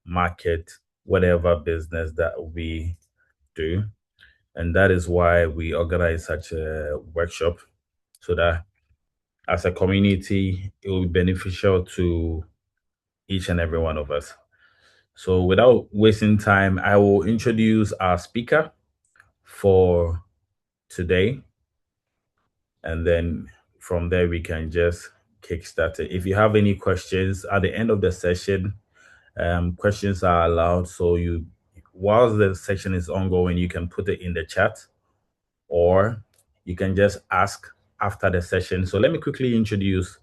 market whatever business that we do. And that is why we organize such a workshop, so that as a community, it will be beneficial to each and every one of us. So without wasting time, I will introduce our speaker for today. And then from there, we can just kickstart it. If you have any questions at the end of the session, questions are allowed. So whilst the session is ongoing, you can put it in the chat, or you can just ask after the session. So let me quickly introduce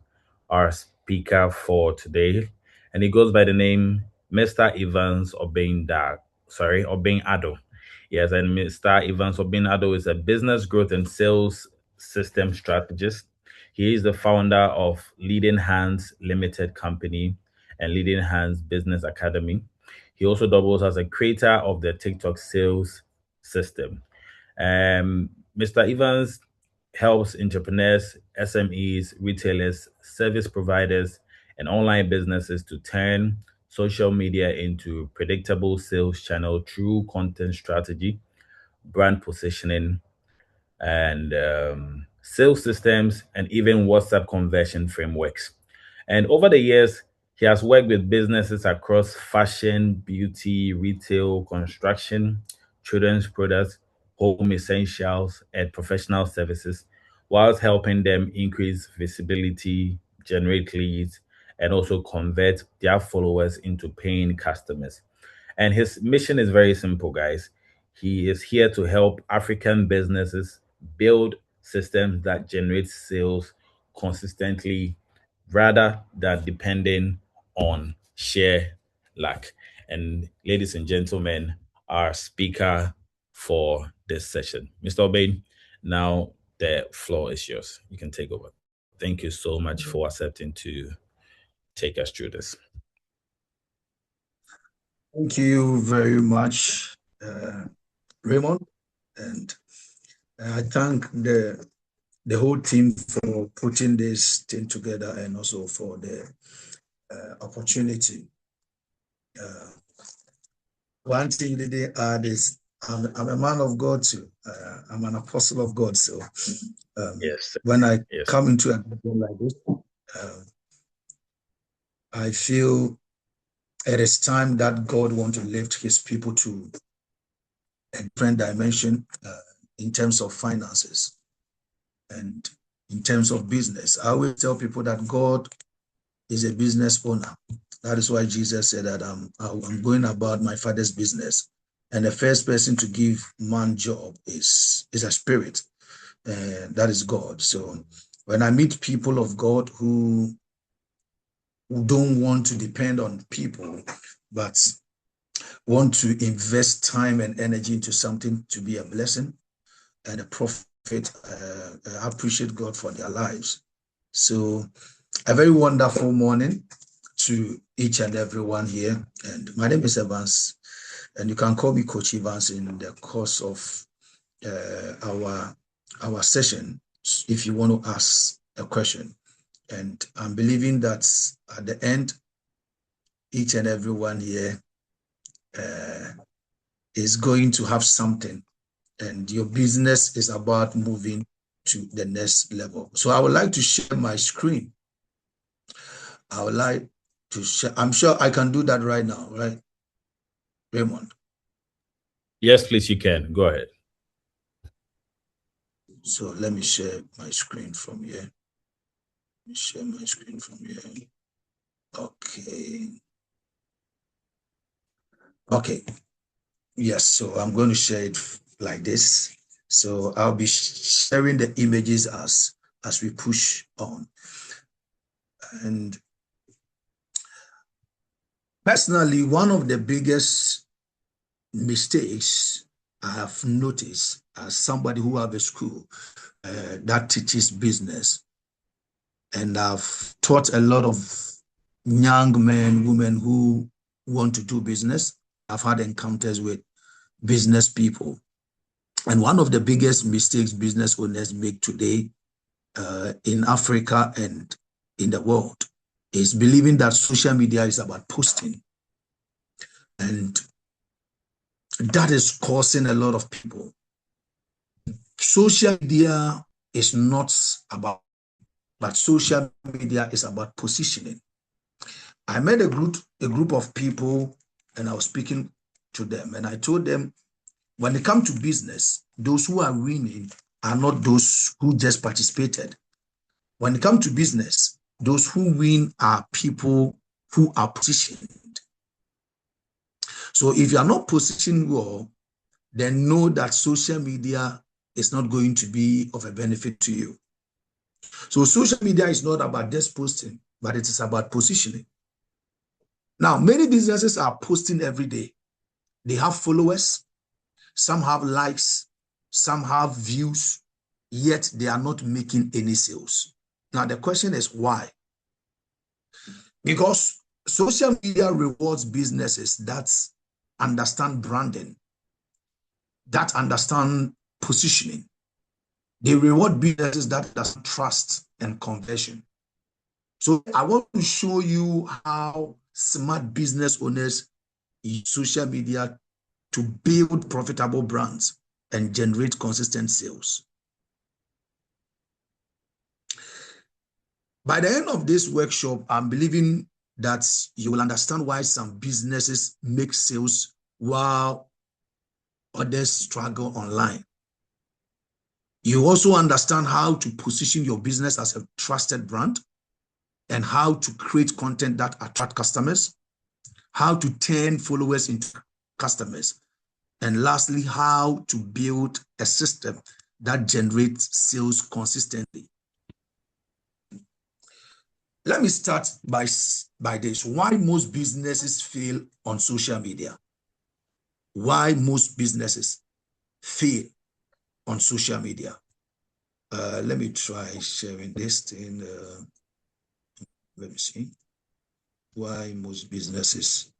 our speaker for today, and he goes by the name Mr. Evans Obeng Ado. Yes, and Mr. Evans Obeng Ado is a business growth and sales system strategist. He is the founder of Leading Hands Limited Company and Leading Hands Business Academy. He also doubles as a creator of the TikTok sales system. Mr. Evans helps entrepreneurs, SMEs, retailers, service providers, and online businesses to turn social media into predictable sales channel through content strategy, brand positioning, and sales systems, and even WhatsApp conversion frameworks. And over the years, he has worked with businesses across fashion, beauty, retail, construction, children's products, home essentials, and professional services, whilst helping them increase visibility, generate leads, and also convert their followers into paying customers. And his mission is very simple, guys. He is here to help African businesses build systems that generate sales consistently rather than depending on sheer luck. And ladies and gentlemen, our speaker for this session, Mr. Obain, now the floor is yours. You can take over. Thank you so much for accepting to take us through this. Thank you very much, Raymond, and I thank the whole team for putting this thing together, and also for the opportunity. One thing that they add is I'm a man of God too. I'm an apostle of God. So Yes. when I Yes. come into a meeting like this, I feel it is time that God wants to lift his people to a different dimension in terms of finances and in terms of business. I always tell people that God is a business owner. That is why Jesus said that I'm going about my Father's business. And the first person to give man job is a spirit. That is God. So when I meet people of God who don't want to depend on people, but want to invest time and energy into something to be a blessing and a profit, I appreciate God for their lives. So a very wonderful morning to each and everyone here. And my name is Evans, and you can call me Coach Evans in the course of our session if you want to ask a question. And I'm believing that at the end, each and everyone here is going to have something, and your business is about moving to the next level. So I would like to share my screen. I would like to share. I'm sure I can do that right now, right, Raymond? Yes, please, you can. Go ahead. So let me share my screen from here. Let me share my screen from here. Okay. Okay. Yes, so I'm going to share it like this. So I'll be sharing the images as we push on. And personally, one of the biggest mistakes I have noticed as somebody who have a school that teaches business, and I've taught a lot of young men, women who want to do business. I've had encounters with business people. And one of the biggest mistakes business owners make today in Africa and in the world is believing that social media is about posting. And that is causing a lot of people. Social media is not about, but social media is about positioning. I met a group of people, and I was speaking to them, and I told them, when it comes to business, those who are winning are not those who just participated. When it comes to business, those who win are people who are positioned. So if you are not positioned well, then know that social media is not going to be of a benefit to you. So social media is not about just posting, but it is about positioning. Now, many businesses are posting every day. They have followers, some have likes, some have views, yet they are not making any sales. Now, the question is why? Because social media rewards businesses that understand branding, that understand positioning. They reward businesses that understand trust and conversion. So I want to show you how smart business owners use social media to build profitable brands and generate consistent sales. By the end of this workshop, I'm believing that you will understand why some businesses make sales while others struggle online. You also understand how to position your business as a trusted brand and how to create content that attract customers, how to turn followers into customers, and lastly, how to build a system that generates sales consistently. Let me start by this. Why most businesses fail on social media? Why most businesses fail on social media? Let me try sharing this thing. Let me see. Why most businesses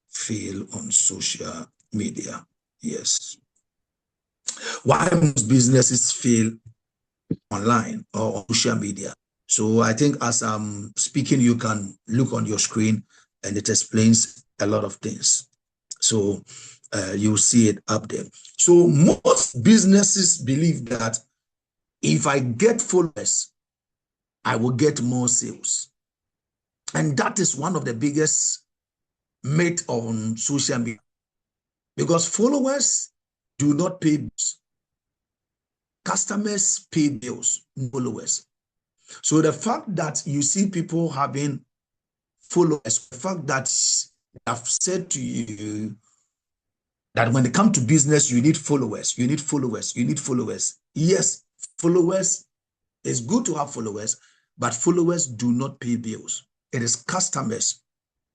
fail on social media. Yes. Why most businesses fail online or on social media? So I think as I'm speaking, you can look on your screen and it explains a lot of things. So you'll see it up there. So most businesses believe that if I get followers, I will get more sales. And that is one of the biggest myths on social media, because followers do not pay bills. Customers pay bills, followers. So the fact that you see people having followers, the fact that I've said to you that when it comes to business, you need followers, you need followers, you need followers. Yes, followers, it's good to have followers, but followers do not pay bills. It is customers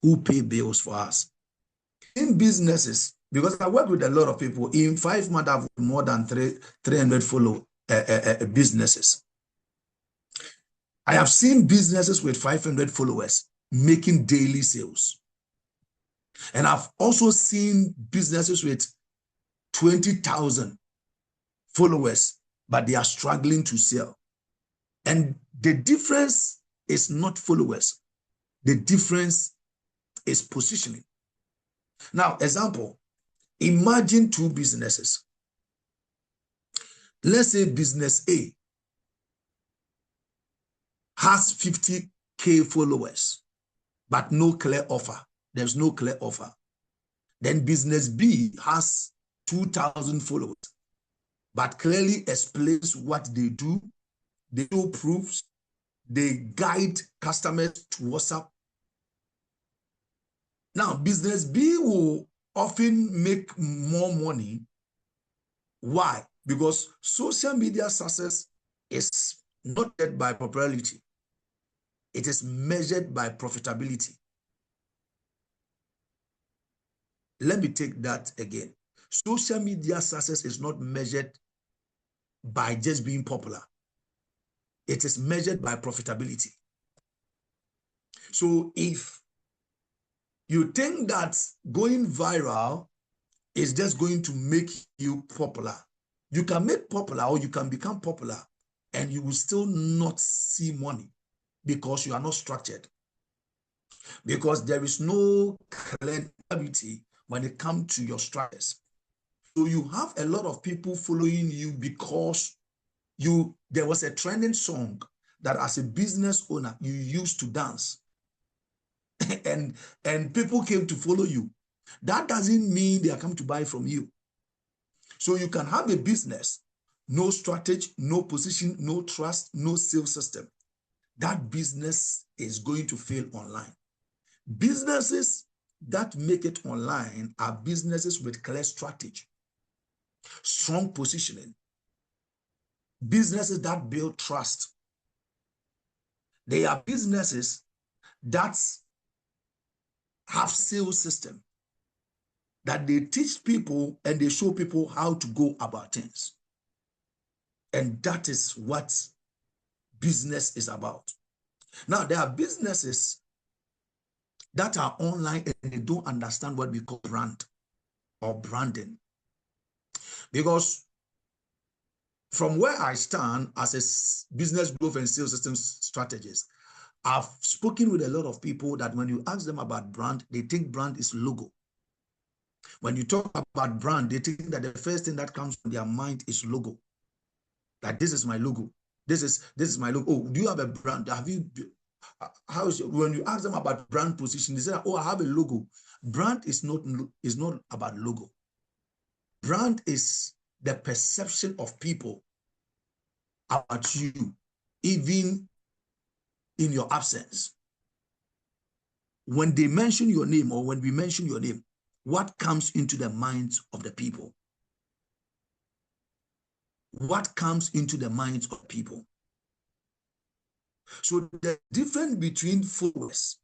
who pay bills for us. In businesses, because I work with a lot of people, in 5 months, I've more than 300 businesses. I have seen businesses with 500 followers making daily sales. And I've also seen businesses with 20,000 followers, but they are struggling to sell. And the difference is not followers. The difference is positioning. Now, example, imagine 2 businesses. Let's say business A has 50K followers, but no clear offer. There's no clear offer. Then business B has 2,000 followers, but clearly explains what they do. They show proofs. They guide customers to WhatsApp. Now, business B will often make more money. Why? Because social media success is not measured by popularity. It is measured by profitability. Let me take that again. Social media success is not measured by just being popular. It is measured by profitability. So if you think that going viral is just going to make you popular, you can make popular or you can become popular and you will still not see money because you are not structured. Because there is no clarity when it comes to your strategies. So you have a lot of people following you because there was a trending song that as a business owner you used to dance and people came to follow you. That doesn't mean they are coming to buy from you. So you can have a business, no strategy, no position, no trust, no sales system. That business is going to fail online. Businesses that make it online are businesses with clear strategy, strong positioning, businesses that build trust. They are businesses that have sales system, that they teach people and they show people how to go about things. And that is what business is about. Now, there are businesses that are online and they don't understand what we call brand or branding. Because from where I stand as a business growth and sales systems strategist, I've spoken with a lot of people that when you ask them about brand, they think brand is logo. When you talk about brand, they think that the first thing that comes to their mind is logo. Like, this is my logo. This is my logo. Oh, do you have a brand? When you ask them about brand position, they say, oh, I have a logo. Brand is not about logo. Brand is the perception of people about you, even in your absence. When they mention your name or when we mention your name, what comes into the minds of the people? What comes into the minds of people? So the difference between followers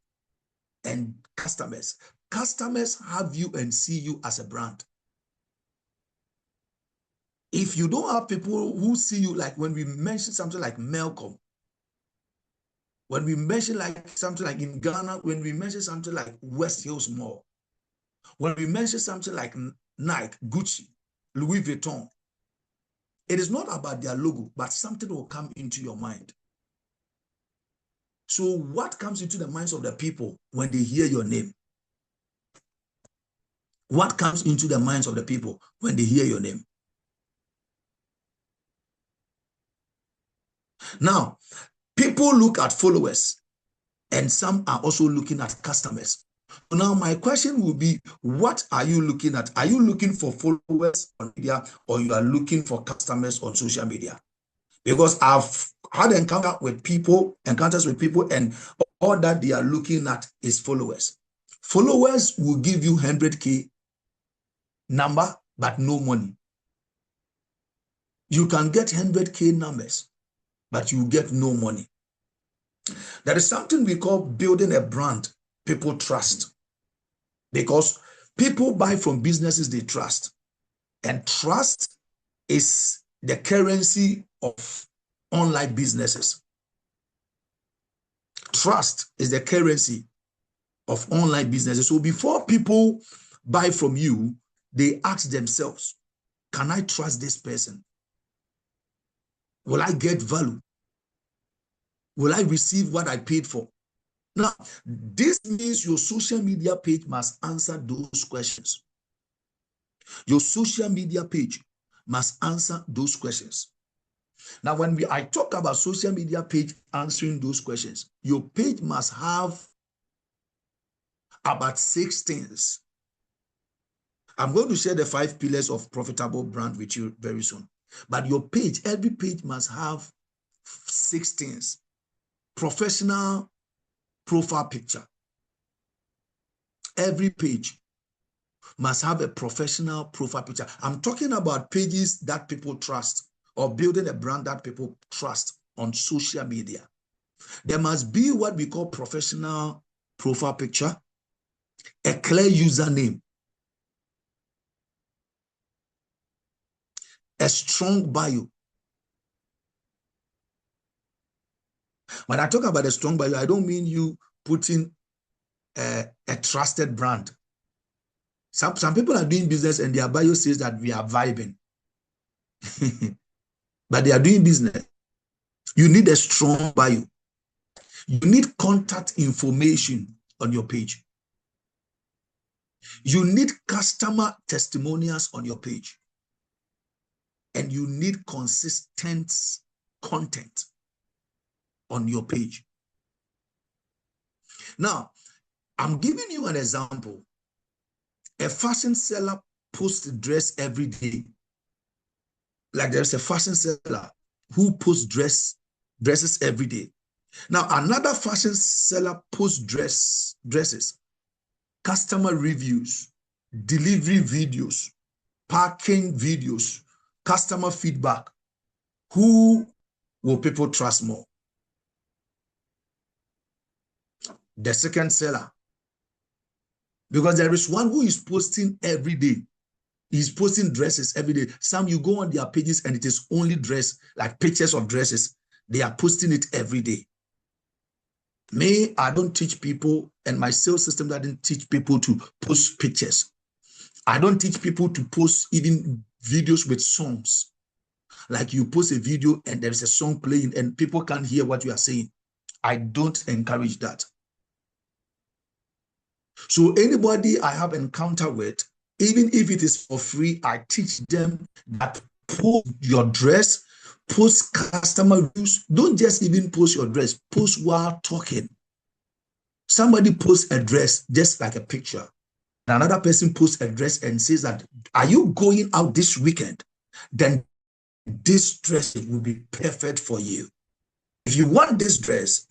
and customers have you and see you as a brand. If you don't have people who see you, like when we mention something like Malcolm, when we mention like something like in Ghana, when we mention something like West Hills Mall, when we mention something like Nike, Gucci, Louis Vuitton, it is not about their logo, but something will come into your mind. So what comes into the minds of the people when they hear your name? What comes into the minds of the people when they hear your name? Now, people look at followers and some are also looking at customers. So now my question will be, what are you looking at? Are you looking for followers on media or you are looking for customers on social media? Because I've had encounters with people and all that they are looking at is followers. Followers will give you 100K number, but no money. You can get 100K numbers, but you get no money. There is something we call building a brand people trust, because people buy from businesses they trust, and trust is the currency of online businesses. Trust is the currency of online businesses. So before people buy from you, they ask themselves, can I trust this person? Will I get value? Will I receive what I paid for? Now, this means your social media page must answer those questions. Your social media page must answer those questions. Now, when I talk about social media page answering those questions, your page must have about 6 things. I'm going to share the 5 pillars of profitable brand with you very soon. But your page, every page must have 6 things. Professional profile picture. Every page must have a professional profile picture. I'm talking about pages that people trust or building a brand that people trust on social media. There must be what we call professional profile picture, a clear username, a strong bio. When I talk about a strong bio, I don't mean you putting a trusted brand. Some people are doing business and their bio says that we are vibing. But they are doing business. You need a strong bio. You need contact information on your page. You need customer testimonials on your page. And you need consistent content on your page. Now, I'm giving you an example. A fashion seller posts dress every day. Like there's a fashion seller who posts dresses every day. Now, another fashion seller posts dresses, customer reviews, delivery videos, packing videos, customer feedback. Who will people trust more? The second seller. Because there is one who is posting every day. He's posting dresses every day. Some you go on their pages and it is only dress, like pictures of dresses. They are posting it every day. Me, I don't teach people, and my sales system doesn't teach people to post pictures. I don't teach people to post even videos with songs. Like you post a video and there is a song playing and people can't hear what you are saying. I don't encourage that. So anybody I have encounter with, even if it is for free, I teach them that post your dress, post customer reviews. Don't just even post your dress, post while talking. Somebody posts a dress just like a picture. Another person posts a dress and says that, are you going out this weekend? Then this dress will be perfect for you. If you want this dress,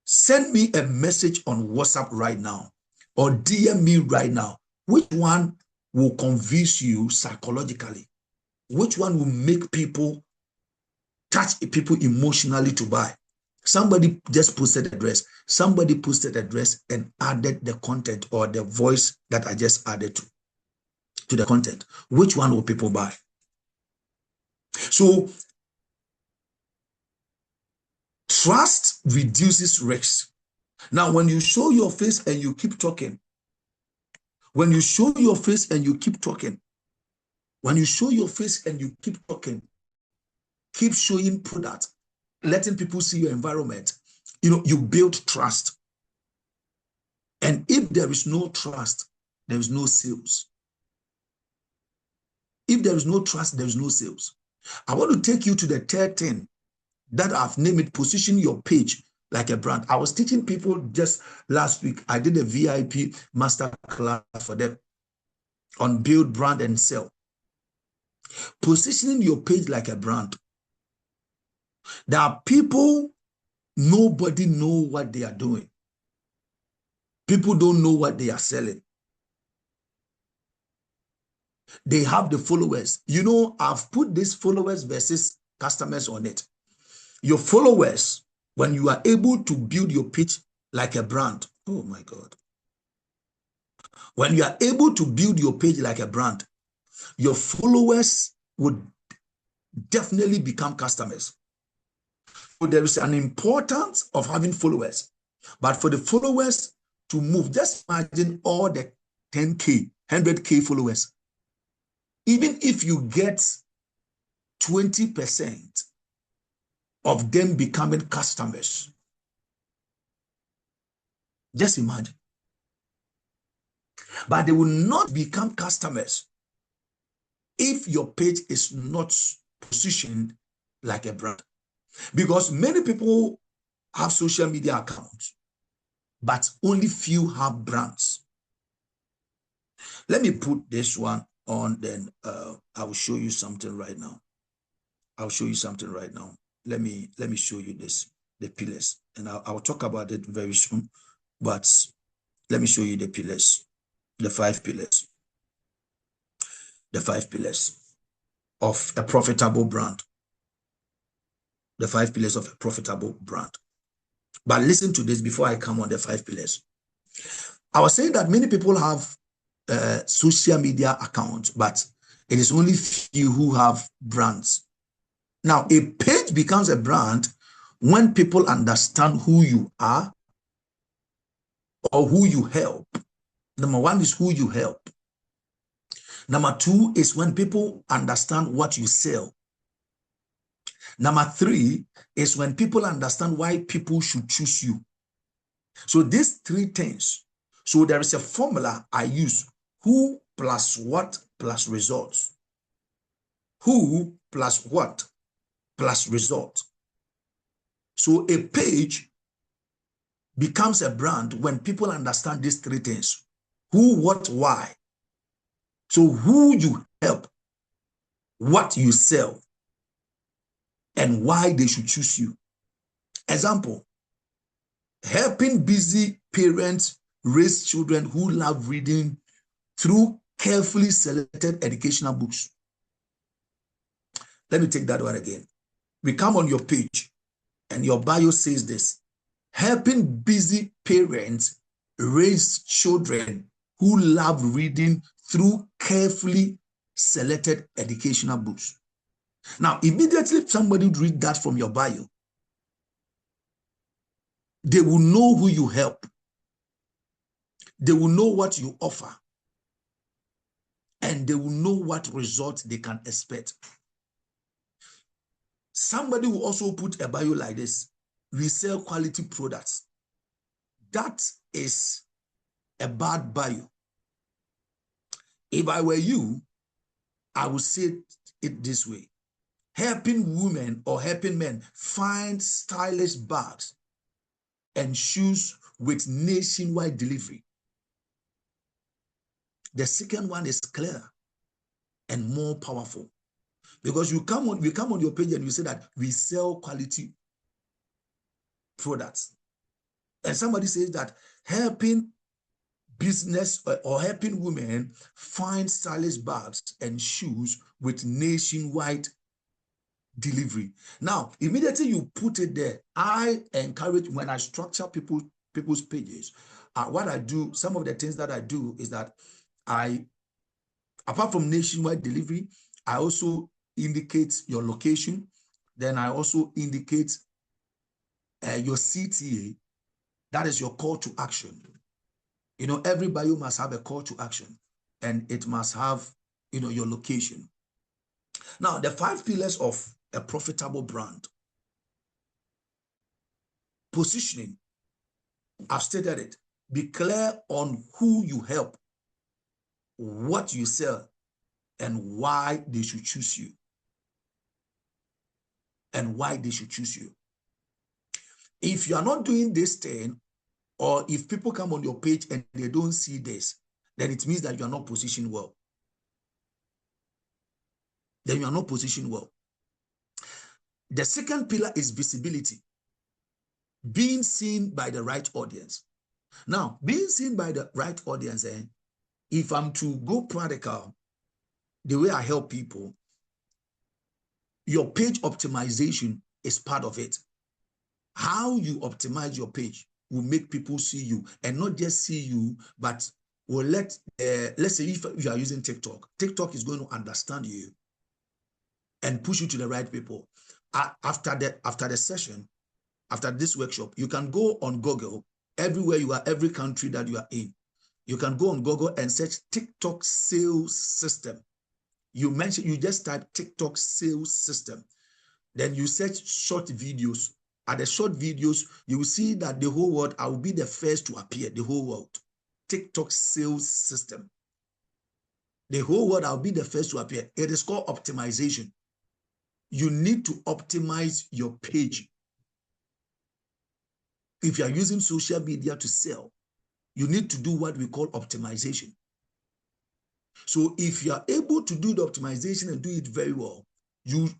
send me a message on WhatsApp right now or DM me right now. Which one will convince you psychologically? Which one will make people touch people emotionally to buy? Somebody just posted a dress. Somebody posted a dress and added the content or the voice that I just added to the content. Which one will people buy? So trust reduces risk. Now, when you show your face and you keep talking, when you show your face and you keep talking, when you show your face and you keep talking, keep showing product, letting people see your environment, you build trust. And if there is no trust, there is no sales. If there is no trust, there is no sales. I want to take you to the third thing that I've named it, position your page like a brand. I was teaching people just last week. I did a VIP master class for them on build, brand, and sell. Positioning your page like a brand. There are people, nobody know what they are doing. People don't know what they are selling. They have the followers. I've put this followers versus customers on it. Your followers, when you are able to build your page like a brand, oh my God. When you are able to build your page like a brand, your followers would definitely become customers. So there is an importance of having followers. But for the followers to move, just imagine all the 10K, 100K followers. Even if you get 20% of them becoming customers, just imagine. But they will not become customers if your page is not positioned like a brand. Because many people have social media accounts, but only few have brands. Let me put this one on, then I will show you something right now. I'll show you something right now. Let me show you this, the pillars, and I'll talk about it very soon. But let me show you the pillars, the 5 pillars, the 5 pillars of a profitable brand. The 5 pillars of a profitable brand. But listen to this before I come on the 5 pillars. I was saying that many people have social media accounts, but it is only few who have brands. Now, a page becomes a brand when people understand who you are or who you help. Number 1 is who you help. Number 2 is when people understand what you sell. Number 3 is when people understand why people should choose you. So these 3 things. So there is a formula I use. Who plus what plus results. Who plus what plus result. So a page becomes a brand when people understand these three things. Who, what, why. So who you help, what you sell, and why they should choose you. Example, helping busy parents raise children who love reading through carefully selected educational books. Let me take that one again. We come on your page and your bio says this: helping busy parents raise children who love reading through carefully selected educational books. Now, immediately somebody would read that from your bio, they will know who you help. They will know what you offer. And they will know what results they can expect. Somebody will also put a bio like this: we sell quality products. That is a bad bio. If I were you, I would say it this way: helping women or helping men find stylish bags and shoes with nationwide delivery. The second one is clearer and more powerful, because we come on your page and you say that we sell quality products. And somebody says that helping business or helping women find stylish bags and shoes with nationwide delivery. Now, immediately you put it there, I encourage, when I structure people's pages, what I do, some of the things that I do is that apart from nationwide delivery, I also indicate your location. Then I also indicate your CTA. That is your call to action. You know, every bio must have a call to action, and it must have, you know, your location. Now, the 5 pillars of a profitable brand. Positioning. I've stated it. Be clear on who you help, what you sell, and why they should choose you. And why they should choose you. If you are not doing this thing, or if people come on your page and they don't see this, then it means that you are not positioned well. Then you are not positioned well. The second pillar is visibility. Being seen by the right audience. Now, being seen by the right audience, if I'm to go practical, the way I help people, your page optimization is part of it. How you optimize your page will make people see you, and not just see you, but will let's say if you are using TikTok, TikTok is going to understand you and push you to the right people. After the session, after this workshop, you can go on Google, everywhere you are, every country that you are in. You can go on Google and search TikTok sales system. You just type TikTok sales system. Then you search short videos. At the short videos, you will see that the whole world, I will be the first to appear, the whole world. TikTok sales system. The whole world, I'll be the first to appear. It is called optimization. You need to optimize your page. If you are using social media to sell, you need to do what we call optimization. So if you are able to do the optimization and do it very well,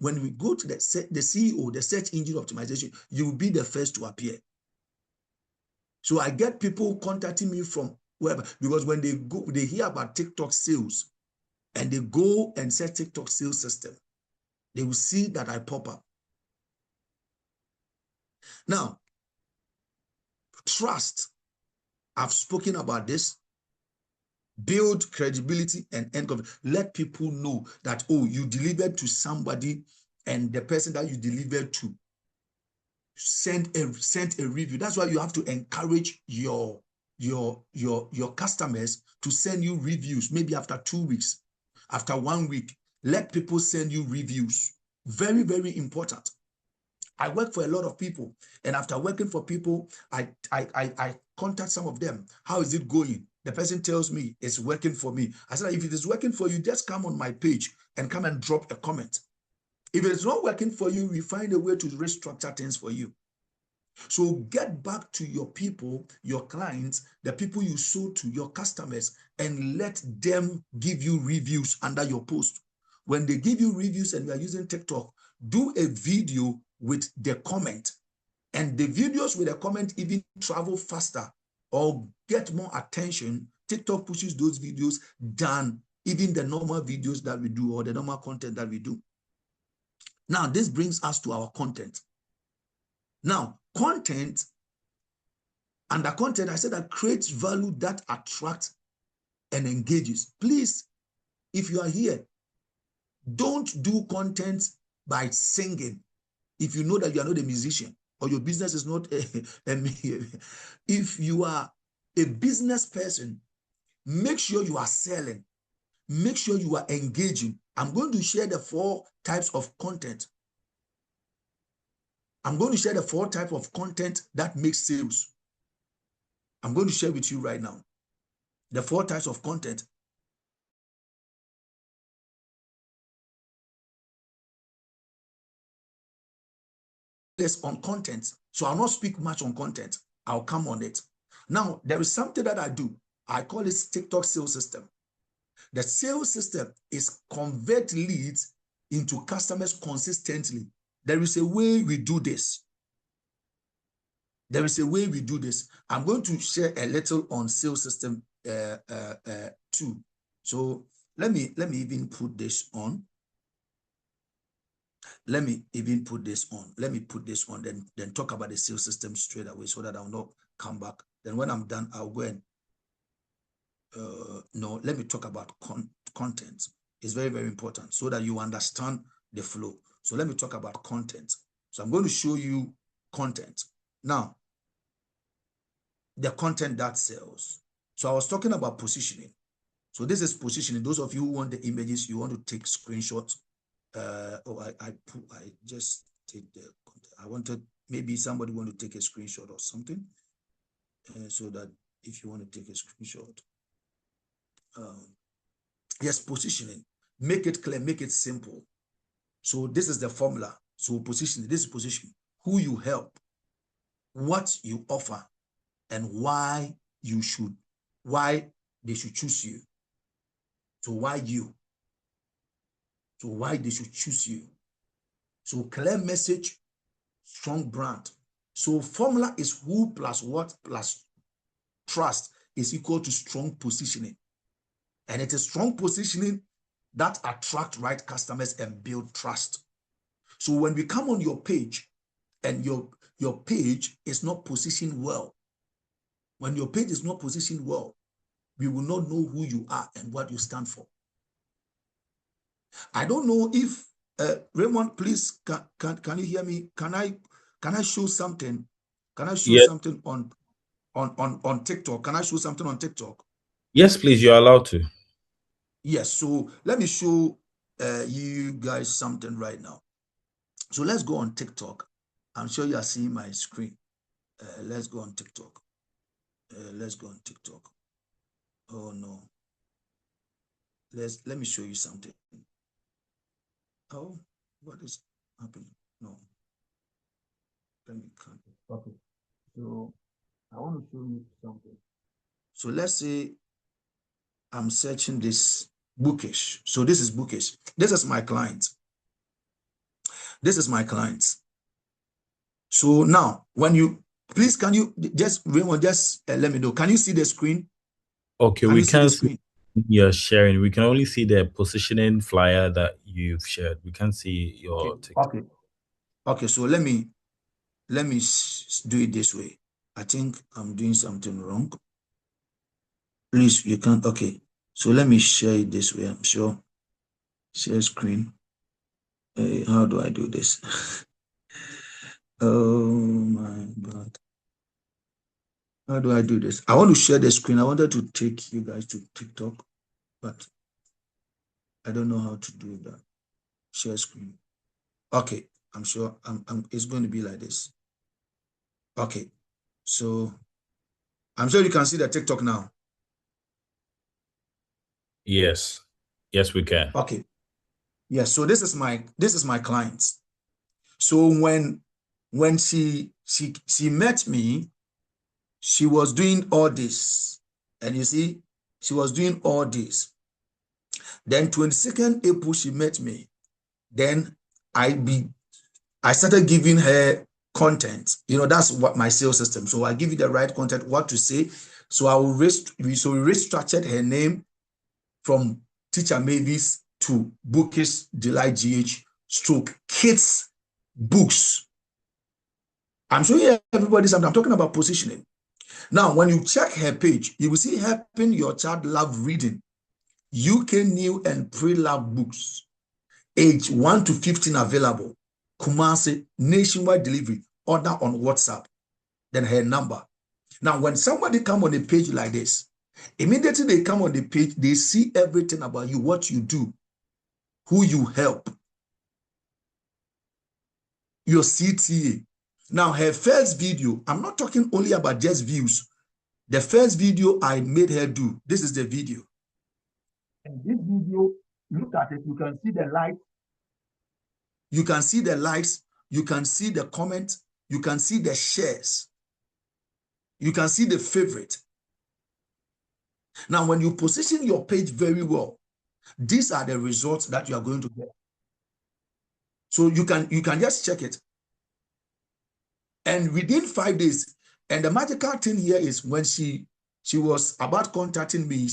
when we go to the CEO, the search engine optimization, you will be the first to appear. So I get people contacting me from wherever, because when they hear about TikTok sales and they go and search TikTok sales system, they will see that I pop up. Now, trust. I've spoken about this. Build credibility and confidence. Let people know that, oh, you delivered to somebody, and the person that you delivered to sent a review. That's why you have to encourage your customers to send you reviews. Maybe after 2 weeks, after 1 week, let people send you reviews. Very, very important. I work for a lot of people, and after working for people, I contact some of them. How is it going? The person tells me it's working for me. I said, if it is working for you, just come on my page and come and drop a comment. If it's not working for you, we find a way to restructure things for you. So get back to your people, your clients, the people you sold to, your customers, and let them give you reviews under your post. When they give you reviews and you are using TikTok, do a video with the comment. And the videos with a comment even travel faster or get more attention. TikTok pushes those videos than even the normal videos that we do or the normal content that we do. Now, this brings us to our content. Now, content, under content, I said that creates value that attracts and engages. Please, if you are here, don't do content by singing. If you know that you are not a musician or your business is not if you are a business person, make sure you are selling. Make sure you are engaging. I'm going to share the 4 types of content. I'm going to share the 4 types of content that makes sales. I'm going to share with you right now the 4 types of content. This on content. So I'll not speak much on content. I'll come on it. Now, there is something that I do. I call it TikTok sales system. The sales system is convert leads into customers consistently. There is a way we do this. There is a way we do this. I'm going to share a little on sales system too. So let me even put this on. Let me even put this on. Let me put this on, then talk about the sales system straight away so that I'll not come back. Then when I'm done, I'll go and no, let me talk about content. It's very, very important so that you understand the flow. So let me talk about content. So I'm going to show you content. Now, the content that sells. So I was talking about positioning. So this is positioning. Those of you who want the images, you want to take screenshots. I just take the content. I wanted, maybe somebody want to take a screenshot or something. So that if you want to take a screenshot. Yes, positioning. Make it clear, make it simple. So this is the formula. So positioning, this is positioning. Who you help, what you offer, and why they should choose you. So why you? So why they should choose you. So clear message, strong brand. So formula is who plus what plus trust is equal to strong positioning. And it is strong positioning that attract right customers and build trust. So when we come on your page and your page is not positioned well, when your page is not positioned well, we will not know who you are and what you stand for. I don't know if Raymond, please, can you hear me? Can I show something? Can I show something on TikTok? Can I show something on TikTok? Yes, please, you're allowed to. Yes, so let me show you guys something right now. So let's go on TikTok. I'm sure you are seeing my screen. Let's go on TikTok. Let's go on TikTok. Oh no. Let me show you something. Oh, what is happening? No. Let me come. Okay. So I want to show you something. So let's say I'm searching this bookish. So this is bookish. This is my client. This is my client. So now, when you please, can you just Raymond, just let me know. Can you see the screen? Okay, Can we you see the can't see screen? you're sharing. We can only see the positioning flyer that you've shared. We can't see your TikTok. Okay. So let me do it this way. I think I'm doing something wrong. Please, you can't. Okay. So let me share it this way. I'm sure. Share screen. How do I do this? Oh my God. How do I do this? I want to share the screen. I wanted to take you guys to TikTok, but I don't know how to do that. Share screen. Okay. I'm sure it's going to be like this. Okay. So I'm sure you can see the TikTok now. Yes. Yes, we can. Okay. Yes. So this is my client. So when she met me, she was doing all this. And you see, she was doing all this. Then 22nd April, she met me. Then I started giving her content. That's what my sales system. So I give you the right content, what to say. So we restructured her name from Teacher Mavis to Bookish Delight GH stroke kids books. I'm showing everybody something. I'm talking about positioning. Now, when you check her page, you will see helping your child love reading, UK new and pre-love books, age 1 to 15 available, Kumasi, nationwide delivery, order on WhatsApp, then her number. Now, when somebody come on a page like this, immediately they come on the page, they see everything about you, what you do, who you help, your CTA. Now, her first video, I'm not talking only about just views. The first video I made her do, this is the video. And this video, look at it, you can see the likes. You can see the likes, you can see the comments, you can see the shares, you can see the favorite. Now, when you position your page very well, these are the results that you are going to get. So you can just check it. And within 5 days, and the magical thing here is when she was about contacting me,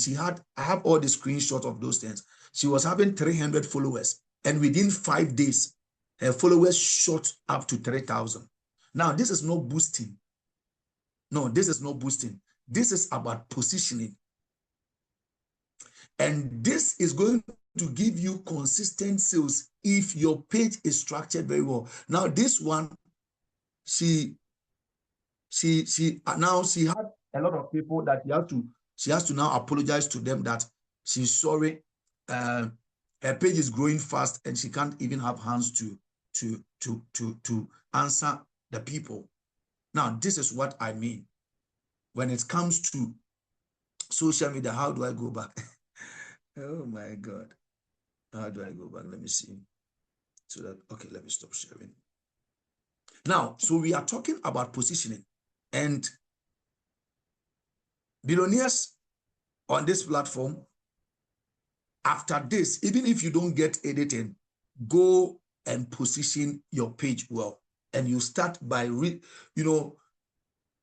I have all the screenshots of those things. She was having 300 followers. And within 5 days, her followers shot up to 3,000. Now, this is not boosting. No, this is not boosting. This is about positioning. And this is going to give you consistent sales if your page is structured very well. Now, this one, she had a lot of people that she has to now apologize to them that she's sorry. Her page is growing fast and she can't even have hands to answer the people. Now, this is what I mean. When it comes to social media, how do I go back? Oh my God. How do I go back? Let me see. So that, okay, let me stop sharing. Now, so we are talking about positioning, and billionaires on this platform, after this, even if you don't get anything, go and position your page well. And you start by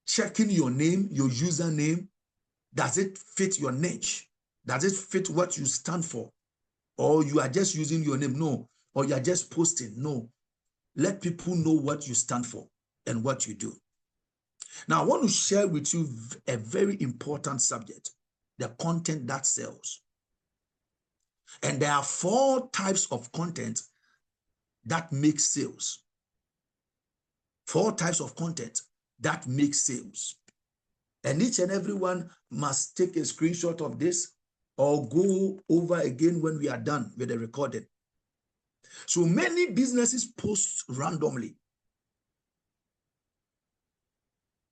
checking your name, your username. Does it fit your niche? Does it fit what you stand for? Or you are just using your name? No. Or you are just posting? No. Let people know what you stand for and what you do. Now, I want to share with you a very important subject, the content that sells. And there are 4 types of content that make sales. 4 types of content that make sales. And each and every one must take a screenshot of this or go over again when we are done with the recording. So many businesses post randomly,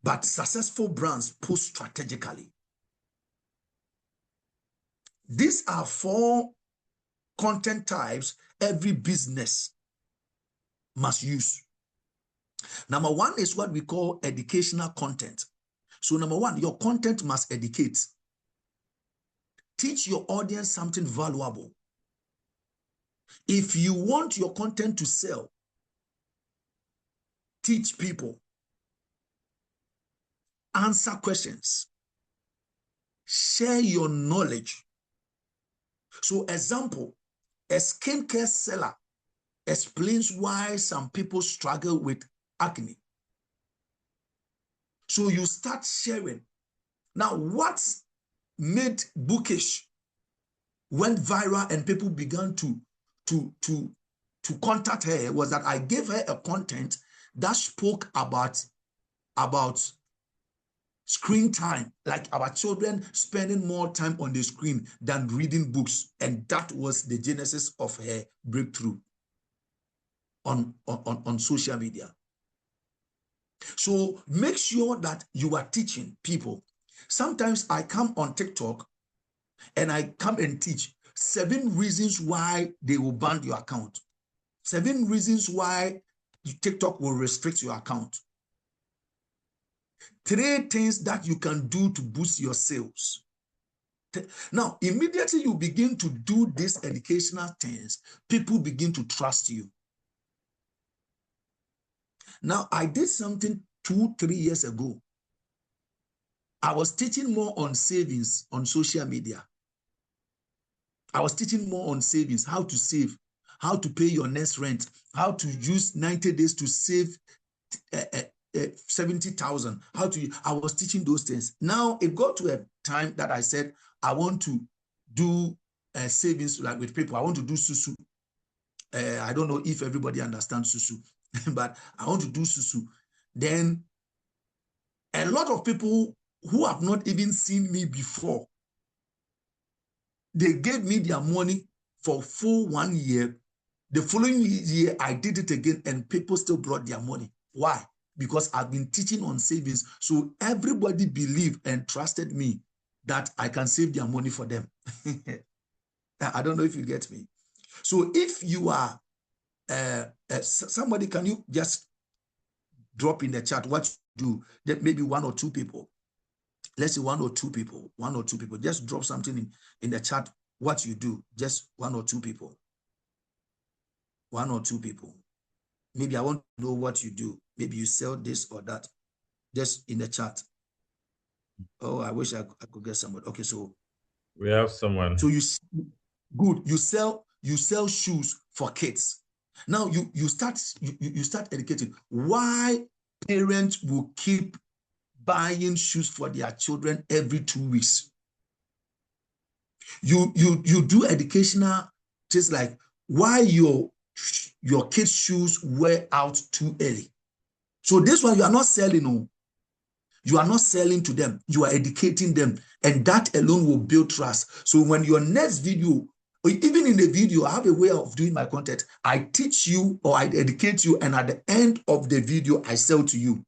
but successful brands post strategically. These are 4 content types every business must use. Number 1 is what we call educational content. So number 1, your content must educate. Teach your audience something valuable. If you want your content to sell, teach people, answer questions, share your knowledge. So example, a skincare seller explains why some people struggle with acne. So you start sharing. Now, what made Bookish went viral and people began to contact her was that I gave her a content that spoke about screen time, like our children spending more time on the screen than reading books. And that was the genesis of her breakthrough on social media. So make sure that you are teaching people. Sometimes I come on TikTok and I come and teach 7 reasons why they will ban your account, 7 reasons why TikTok will restrict your account, 3 things that you can do to boost your sales. Now, immediately you begin to do these educational things, people begin to trust you. Now, I did something 2-3 years ago. I was teaching more on savings on social media. I was teaching more on savings, how to save, how to pay your next rent, how to use 90 days to save 70,000. I was teaching those things. Now it got to a time that I said, I want to do savings like with people. I want to do susu. I don't know if everybody understands susu, but I want to do susu. Then a lot of people who have not even seen me before, they gave me their money for full 1 year. The following year, I did it again, and people still brought their money. Why? Because I've been teaching on savings. So everybody believed and trusted me that I can save their money for them. I don't know if you get me. So if you are somebody, can you just drop in the chat what you do? That maybe 1 or 2 people. Let's say 1 or 2 people. 1 or 2 people. Just drop something in the chat what you do. Just 1 or 2 people. 1 or 2 people. Maybe I want to know what you do. Maybe you sell this or that. Just in the chat. Oh, I wish I could get somebody. Okay, so we have someone. So good. You sell shoes for kids. Now you start educating why parents will keep buying shoes for their children every 2 weeks. You do educational things like why your kids' shoes wear out too early. So this one you are not selling. No, you are not selling to them. You are educating them, and that alone will build trust. So when your next video, or even in the video, I have a way of doing my content. I teach you or I educate you, and at the end of the video, I sell to you.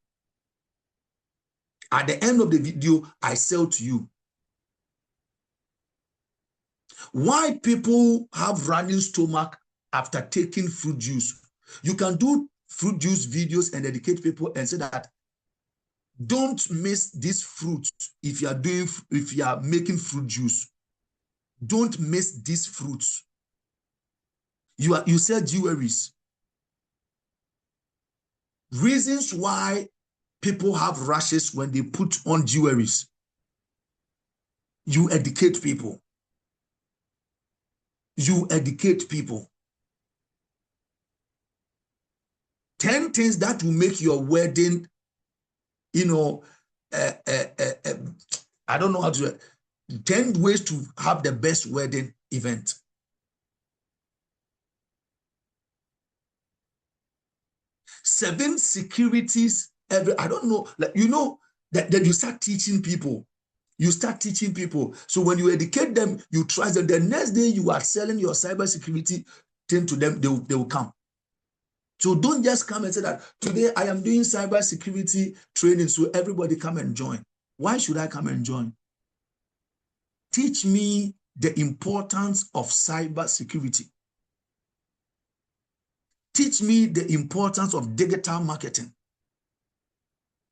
At the end of the video, I sell to you. Why people have running stomach after taking fruit juice? You can do fruit juice videos and educate people and say that don't miss this fruit if you are making fruit juice. Don't miss these fruits. You sell jewelries. Reasons why people have rashes when they put on jewelries. You educate people. You educate people. 10 things that will make your wedding, I don't know how to, 10 ways to have the best wedding event. 7 securities, I don't know, like, that you start teaching people. You start teaching people. So when you educate them, you trust them. The next day you are selling your cybersecurity thing to them, they will come. So don't just come and say that today I am doing cybersecurity training, so everybody come and join. Why should I come and join? Teach me the importance of cybersecurity. Teach me the importance of digital marketing.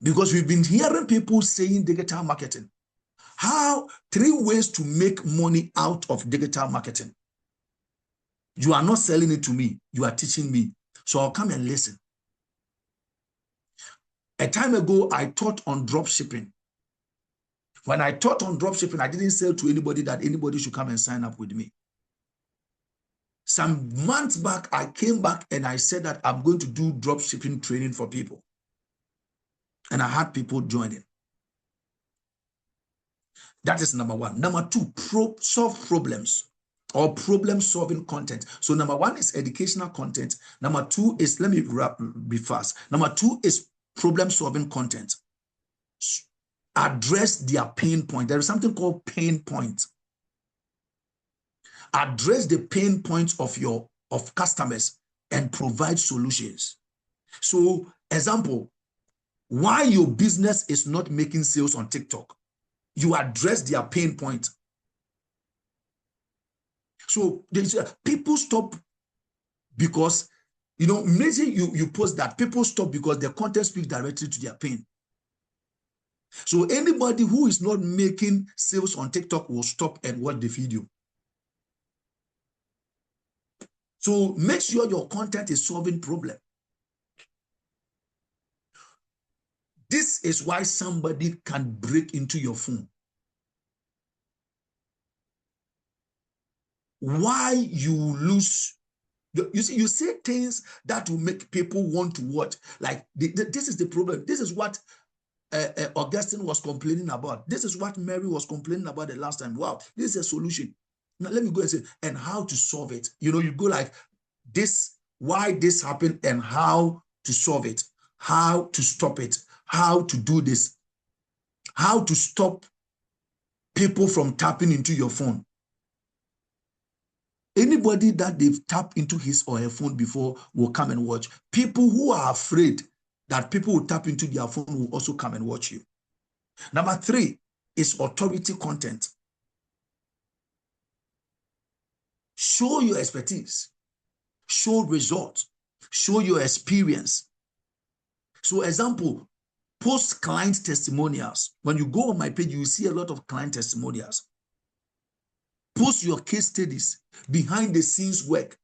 Because we've been hearing people saying digital marketing. 3 ways to make money out of digital marketing. You are not selling it to me. You are teaching me. So I'll come and listen. A time ago, I taught on drop shipping. When I taught on drop shipping, I didn't sell to anybody that anybody should come and sign up with me. Some months back, I came back and I said that I'm going to do drop shipping training for people. And I had people joining. That is number 1. Number 2, solve problems or problem-solving content. So number 1 is educational content. Number 2 is, let me be fast. Number 2 is problem-solving content. Address their pain point. There is something called pain point. Address the pain points of customers and provide solutions. So, example, why your business is not making sales on TikTok. You address their pain point. So people stop because, imagine you post that, people stop because the content speaks directly to their pain. So anybody who is not making sales on TikTok will stop and watch the video. So make sure your content is solving problem. This is why somebody can break into your phone. Why you lose. You see, you say things that will make people want to watch. Like this is the problem. This is what Augustine was complaining about. This is what Mary was complaining about the last time. Wow, this is a solution. Now let me go and say, and how to solve it. You go like this, why this happened and how to solve it, how to stop it, how to do this, how to stop people from tapping into your phone. Anybody that they've tapped into his or her phone before will come and watch. People who are afraid that people will tap into their phone will also come and watch you. Number 3 is authority content. Show your expertise, show results, show your experience. So example, post client testimonials. When you go on my page, you will see a lot of client testimonials. Post your case studies, behind the scenes work.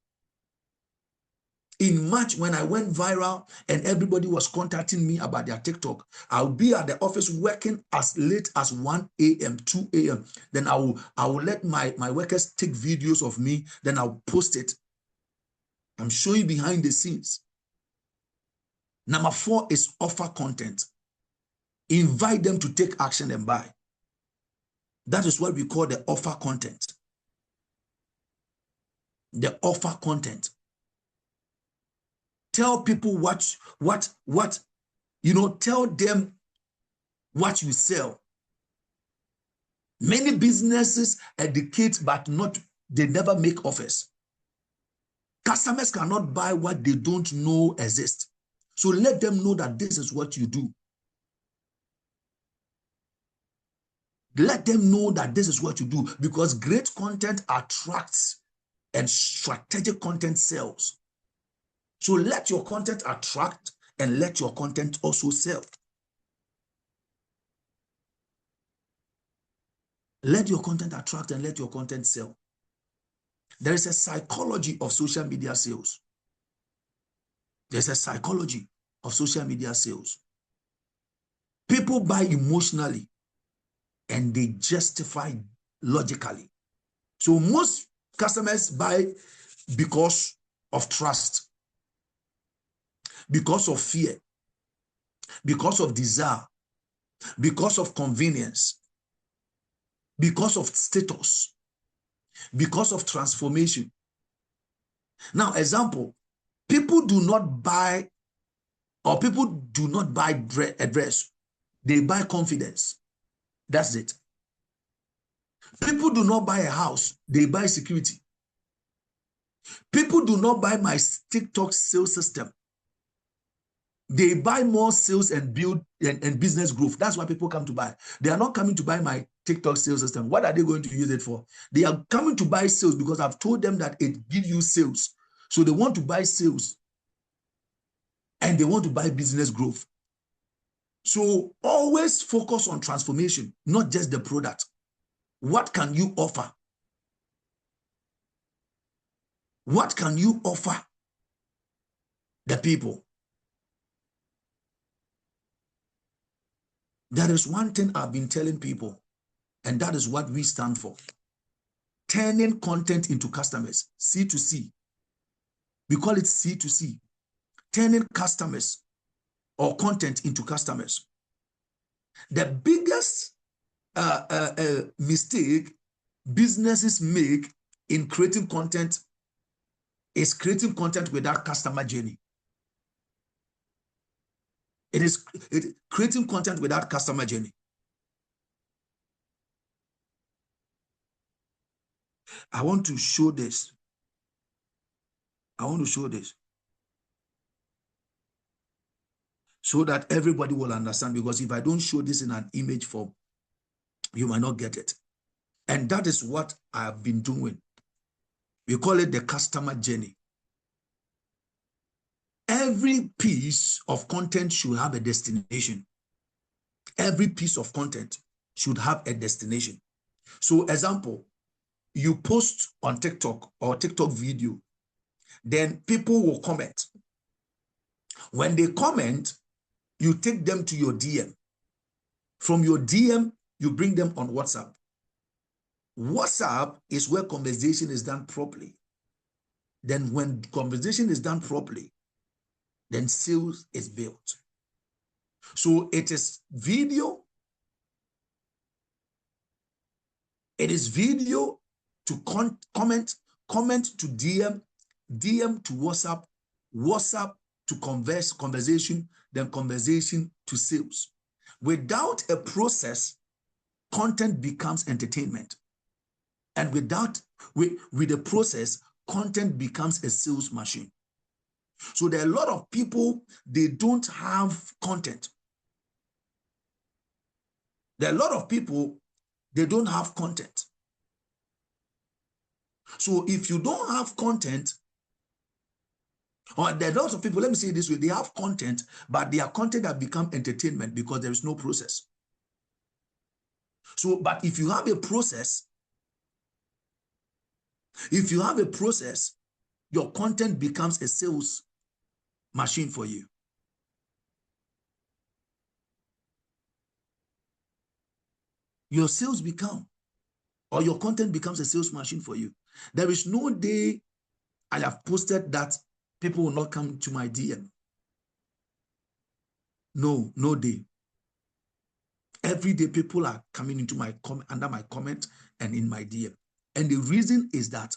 In March, when I went viral and everybody was contacting me about their TikTok, I'll be at the office working as late as 1 a.m., 2 a.m. Then I will let my workers take videos of me. Then I'll post it. I'm showing behind the scenes. Number 4 is offer content. Invite them to take action and buy. That is what we call the offer content. The offer content. Tell people tell them what you sell. Many businesses educate, but they never make offers. Customers cannot buy what they don't know exists. So let them know that this is what you do. Let them know that this is what you do, because great content attracts and strategic content sells. So let your content attract and let your content also sell. Let your content attract and let your content sell. There is a psychology of social media sales. There's a psychology of social media sales. People buy emotionally and they justify logically. So most customers buy because of trust, because of fear, because of desire, because of convenience, because of status, because of transformation. Now, example, people do not buy a dress. They buy confidence. That's it. People do not buy a house. They buy security. People do not buy my TikTok sales system. They buy more sales and build and business growth. That's why people come to buy. They are not coming to buy my TikTok sales system. What are they going to use it for? They are coming to buy sales because I've told them that it gives you sales. So they want to buy sales and they want to buy business growth. So always focus on transformation, not just the product. What can you offer? What can you offer the people? There is one thing I've been telling people, and that is what we stand for. Turning content into customers, C2C. We call it C2C. Turning customers or content into customers. The biggest mistake businesses make in creating content is creating content without customer journey. It is creating content without customer journey. I want to show this. So that everybody will understand, because if I don't show this in an image form, you might not get it. And that is what I have been doing. We call it the customer journey. Every piece of content should have a destination. Every piece of content should have a destination. So, example, you post on TikTok or TikTok video, then people will comment. When they comment, you take them to your DM. From your DM, you bring them on WhatsApp. WhatsApp is where conversation is done properly. Then when conversation is done properly, then sales is built. So it is video. It is video to comment, comment to DM, DM to WhatsApp, WhatsApp to conversation, then conversation to sales. Without a process, content becomes entertainment. And with the process, content becomes a sales machine. So there are a lot of people, they don't have content. There are a lot of people, they don't have content. So if you don't have content, or there are lots of people, let me say it this way, they have content, but their content have become entertainment because there is no process. So, but if you have a process, your content becomes a sales machine for you. Your sales become, or your content becomes a sales machine for you. There is no day I have posted that people will not come to my DM. No, no day. Every day people are coming into my under my comment and in my DM. And the reason is that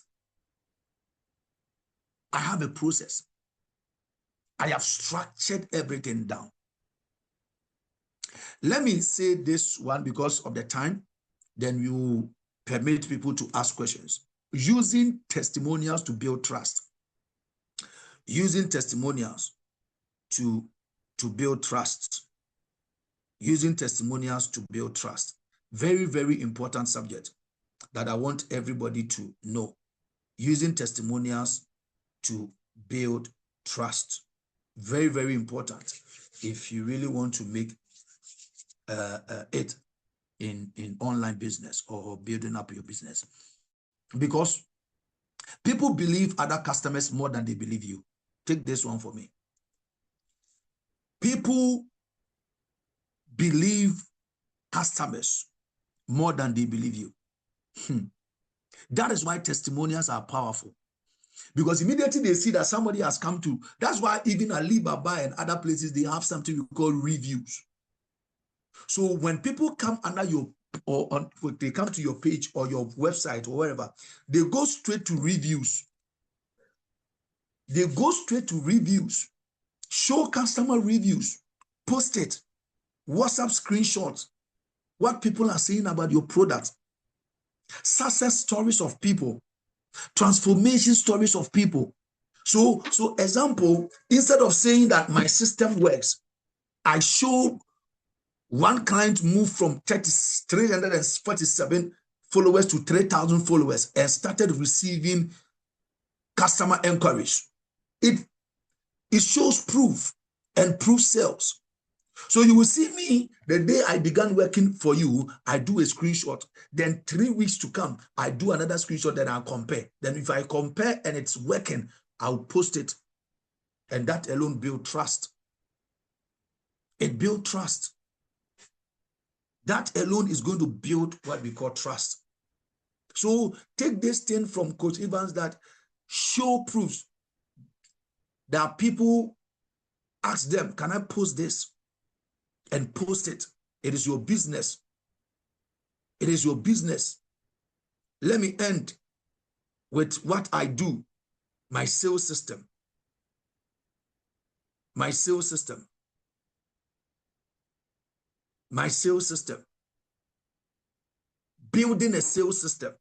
I have a process. I have structured everything down. Let me say this one because of the time, then you permit people to ask questions. Using testimonials to build trust. Using testimonials to build trust. Using testimonials to build trust. Very, very important subject that I want everybody to know. Using testimonials to build trust. Very, very important if you really want to make it in online business or building up your business. Because people believe other customers more than they believe you. Take this one for me. People believe customers more than they believe you. That is why testimonials are powerful. Because immediately they see that somebody has come to, that's why even Alibaba and other places, they have something we call reviews. So when people come under your, they come to your page or your website or wherever, they go straight to reviews. They go straight to reviews. Show customer reviews. Post it. WhatsApp screenshots. What people are saying about your product. Success stories of people. Transformation stories of people. So example, instead of saying that my system works, I show one client move from 347 followers to 3,000 followers and started receiving customer inquiries. It shows proof, and proof sells. So you will see me, the day I began working for you, I do a screenshot. Then 3 weeks to come, I do another screenshot, then I'll compare. Then if I compare and it's working, I'll post it. And that alone builds trust. It builds trust. That alone is going to build what we call trust. So take this thing from Coach Evans, that show proofs that people ask them, can I post this? And post it. It is your business. It is your business. Let me end with what I do. My sales system. My sales system. My sales system. Building a sales system.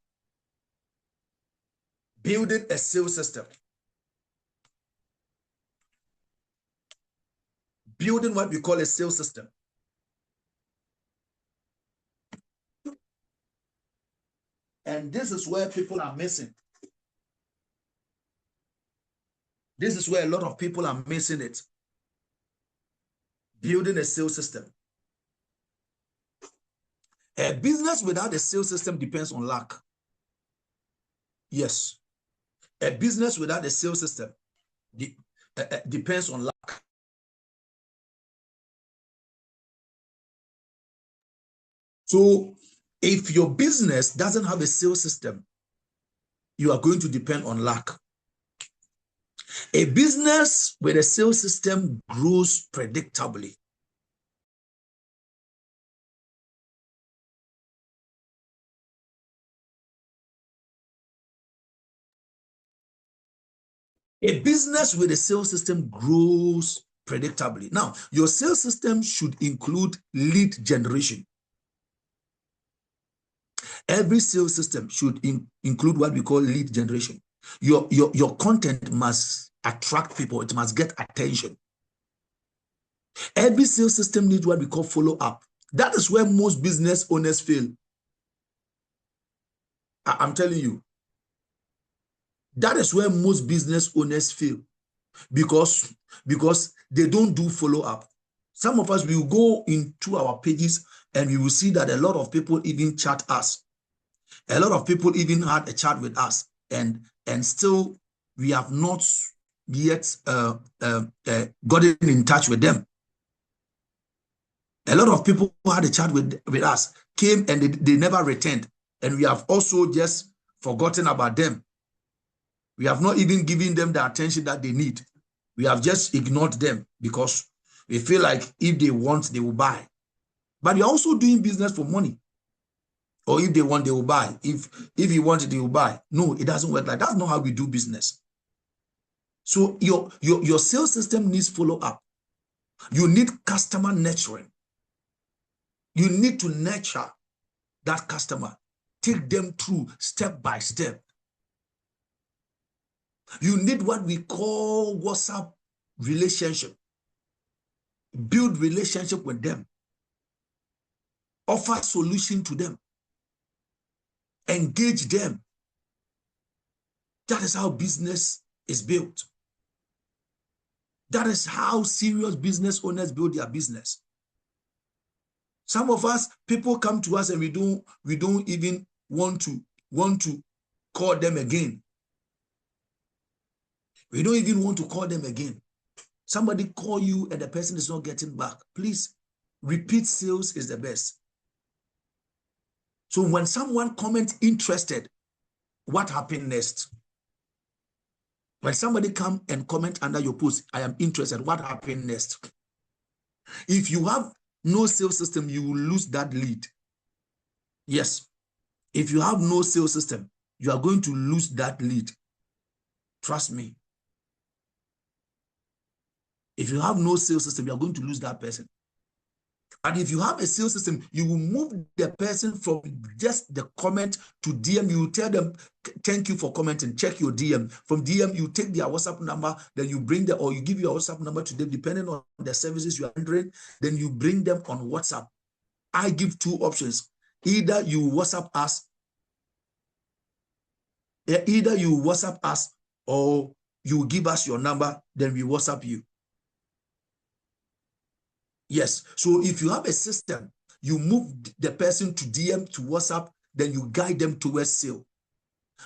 Building a sales system. Building what we call a sales system. And this is where people are missing. This is where a lot of people are missing it. Building a sales system. A business without a sales system depends on luck. Yes. A business without a sales system depends on luck. So if your business doesn't have a sales system, you are going to depend on luck. A business with a sales system grows predictably. A business with a sales system grows predictably. Now, your sales system should include lead generation. Every sales system should include what we call lead generation. Your content must attract people. It must get attention. Every sales system needs what we call follow-up. That is where most business owners fail. I'm telling you. That is where most business owners fail because they don't do follow-up. Some of us will go into our pages and we will see that a lot of people even chat us. A lot of people even had a chat with us, and still we have not yet gotten in touch with them. A lot of people who had a chat with us came and they never returned, and we have also just forgotten about them. We have not even given them the attention that they need. We have just ignored them because we feel like if they want, they will buy. But you're also doing business for money. Or if they want, they will buy. If you want it, they will buy. No, it doesn't work like that. That's not how we do business. So your sales system needs follow-up. You need customer nurturing. You need to nurture that customer. Take them through step by step. You need what we call WhatsApp relationship. Build relationship with them. Offer solution to them. Engage them. That is how business is built. That is how serious business owners build their business. Some of us, people come to us and we don't even want to call them again. We don't even want to call them again. Somebody call you and the person is not getting back. Please, repeat sales is the best. So when someone comments interested, what happened next? When somebody come and comment under your post, I am interested, what happened next? If you have no sales system, you will lose that lead. Yes. If you have no sales system, you are going to lose that lead. Trust me. If you have no sales system, you are going to lose that person. And if you have a sales system, you will move the person from just the comment to DM. You will tell them, thank you for commenting, check your DM. From DM, you take their WhatsApp number, then you bring them, or you give your WhatsApp number to them, depending on the services you are rendering, then you bring them on WhatsApp. I give two options. Either you WhatsApp us, or you give us your number, then we WhatsApp you. Yes. So if you have a system, you move the person to DM, to WhatsApp, then you guide them towards sale.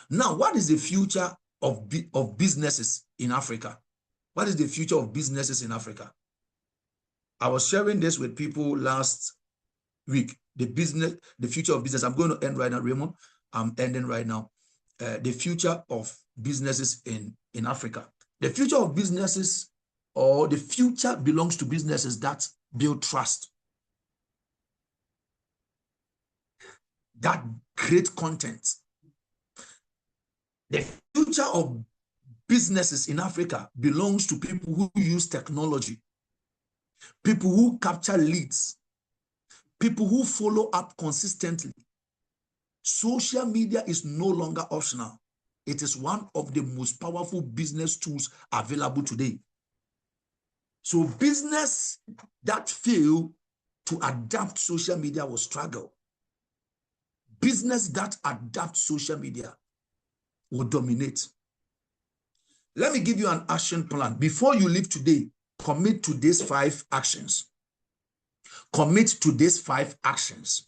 Now, what is the future of businesses in Africa? What is the future of businesses in Africa? I was sharing this with people last week. The future of business. I'm going to end right now, Raymond. I'm ending right now. The future of businesses in Africa. The future of businesses, or the future belongs to businesses that build trust, that create content. The future of businesses in Africa belongs to people who use technology, people who capture leads, people who follow up consistently. Social media is no longer optional. It is one of the most powerful business tools available today. So business that fail to adapt social media will struggle. Business that adapt social media will dominate. Let me give you an action plan. Before you leave today, commit to these 5 actions. Commit to these 5 actions.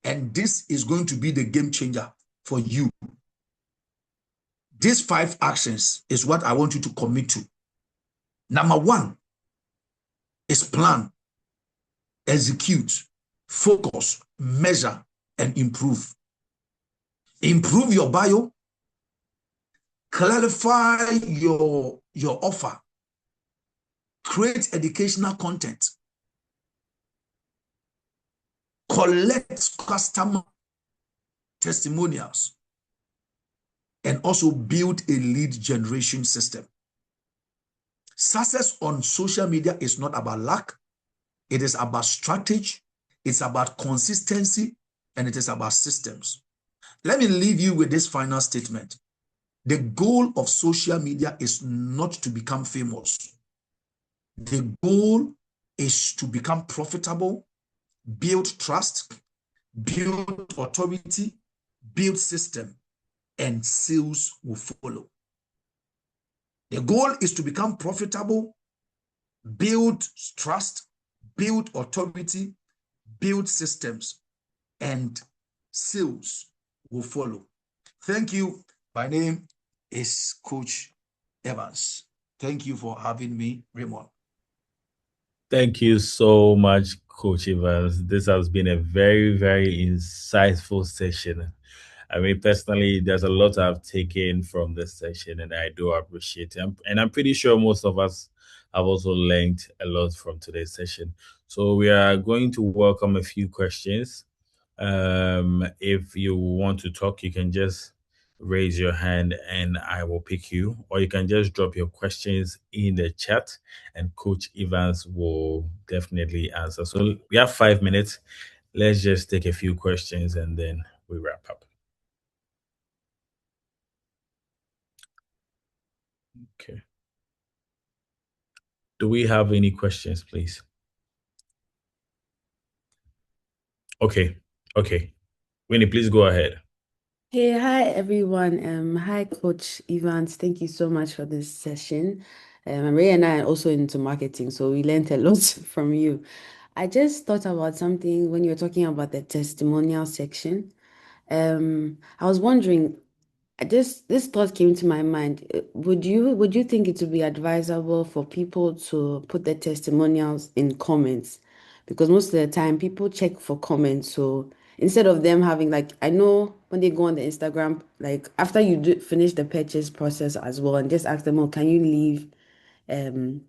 And this is going to be the game changer for you. These 5 actions is what I want you to commit to. Number 1 is plan, execute, focus, measure, and improve. Improve your bio, clarify your offer, create educational content, collect customer testimonials, and also build a lead generation system. Success on social media is not about luck. It is about strategy. It's about consistency, and it is about systems. Let me leave you with this final statement. The goal of social media is not to become famous. The goal is to become profitable, build trust, build authority, build system, and sales will follow. The goal is to become profitable, build trust, build authority, build systems, and sales will follow. Thank you. My name is Coach Evans. Thank you for having me, Raymond. Thank you so much, Coach Evans. This has been a very, very insightful session. I mean, personally, there's a lot I've taken from this session, and I do appreciate it. And I'm pretty sure most of us have also learned a lot from today's session. So we are going to welcome a few questions. If you want to talk, you can just raise your hand and I will pick you, or you can just drop your questions in the chat and Coach Evans will definitely answer. So we have 5 minutes. Let's just take a few questions and then we wrap up. Okay. Do we have any questions, please? Okay. Okay. Winnie, please go ahead. Hey, hi everyone. Hi Coach Evans. Thank you so much for this session. Ray and I are also into marketing, so we learned a lot from you. I just thought about something when you were talking about the testimonial section. I was wondering, this thought came to my mind. Would you think it would be advisable for people to put their testimonials in comments? Because most of the time people check for comments. So instead of them having like I know when they go on the Instagram, like after you finish the purchase process as well, and just ask them, oh, can you leave um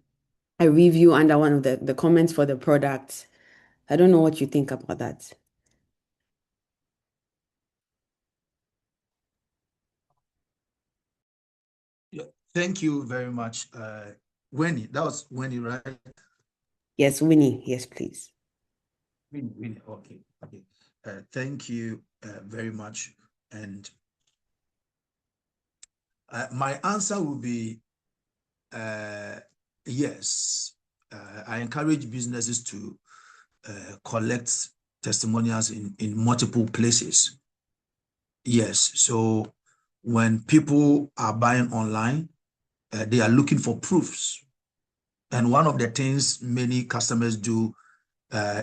a review under one of the comments for the product? I don't know what you think about that. Yeah, thank you very much, Winnie. That was Winnie, right? Yes, Winnie. Yes, please. Winnie. Okay. Okay. Thank you very much. And my answer will be yes. I encourage businesses to collect testimonials in multiple places. Yes. So when people are buying online, they are looking for proofs. And one of the things many customers do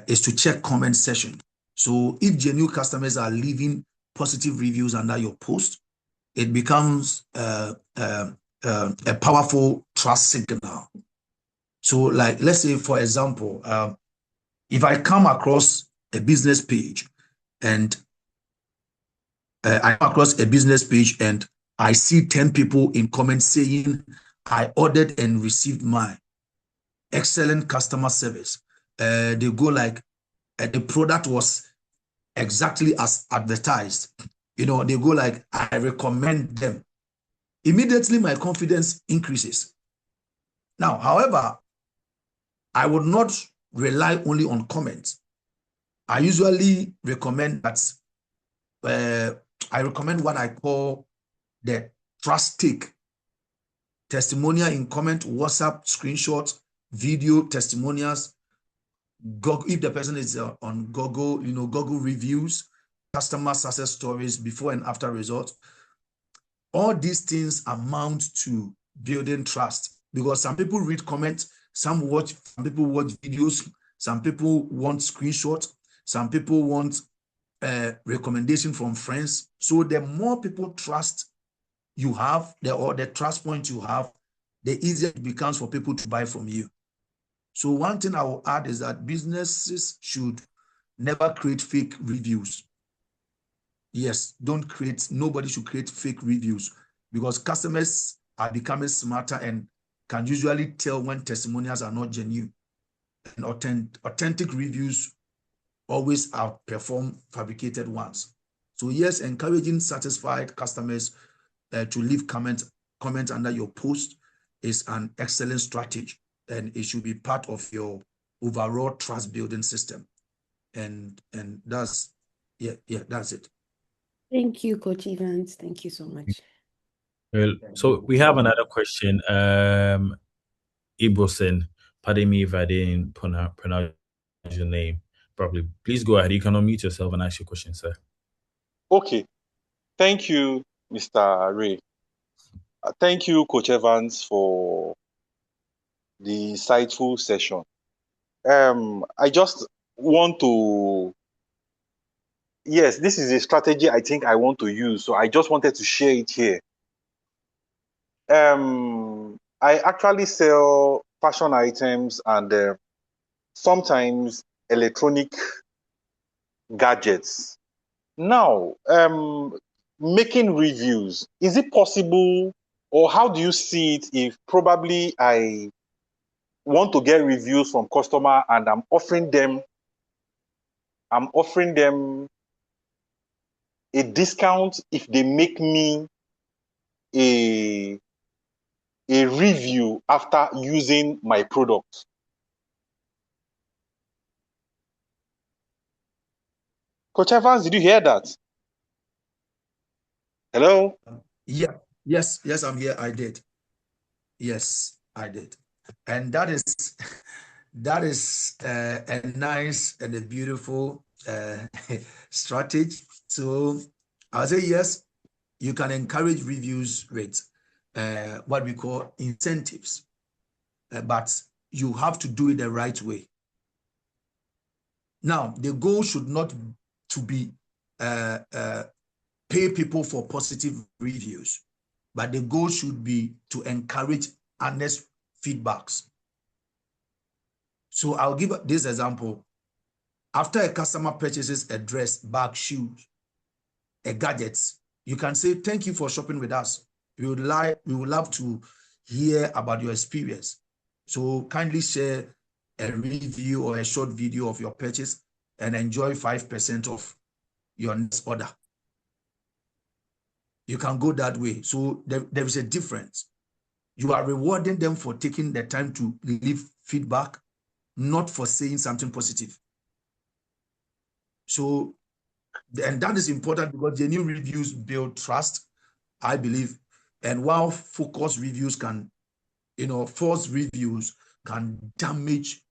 is to check comment section. So if genuine customers are leaving positive reviews under your post, it becomes a powerful trust signal. So like, let's say, for example, if I come across a business page and I come across a business page and I see 10 people in comments saying, I ordered and received my excellent customer service. They go like, the product was exactly as advertised. They go like, I recommend them. Immediately, my confidence increases. Now, however, I would not rely only on comments. I usually recommend that I recommend what I call the trust take. Testimonial in comment, WhatsApp, screenshots, video testimonials. Google, if the person is on Google, Google reviews, customer success stories, before and after results. All these things amount to building trust, because some people read comments, some people watch videos, some people want screenshots, some people want recommendation from friends. So the more people trust you have, or the trust point you have, the easier it becomes for people to buy from you. So one thing I will add is that businesses should never create fake reviews. Yes, nobody should create fake reviews, because customers are becoming smarter and can usually tell when testimonials are not genuine. And authentic reviews always outperform fabricated ones. So yes, encouraging satisfied customers to leave comments under your post is an excellent strategy, and it should be part of your overall trust building system. And that's that's it. Thank you, Coach Evans. Thank you so much. Well, so we have another question. Ibosen, pardon me if I didn't pronounce your name properly. Please go ahead. You can unmute yourself and ask your question, sir. Okay. Thank you, Mr. Ray. Thank you, Coach Evans, for the insightful session. I just want to, yes, this is a strategy I think I want to use. So I just wanted to share it here. I actually sell fashion items and sometimes electronic gadgets. Now, making reviews, is it possible, or how do you see it if probably I want to get reviews from customer and I'm offering them a discount if they make me a review after using my product? Coach Evans, did you hear that? Hello? Yeah. Yes, I'm here. I did. Yes, I did. And that is a nice and a beautiful strategy. So I'll say yes, you can encourage reviews with what we call incentives, but you have to do it the right way. Now, the goal should not to be pay people for positive reviews, but the goal should be to encourage honest feedbacks. So I'll give this example. After a customer purchases a dress, bag, shoes, a gadget, you can say, thank you for shopping with us. We would love to hear about your experience. So kindly share a review or a short video of your purchase and enjoy 5% of your next order. You can go that way. So there is a difference. You are rewarding them for taking the time to leave feedback, not for saying something positive. So, and that is important because genuine reviews build trust, I believe. And while focused reviews can, false reviews can damage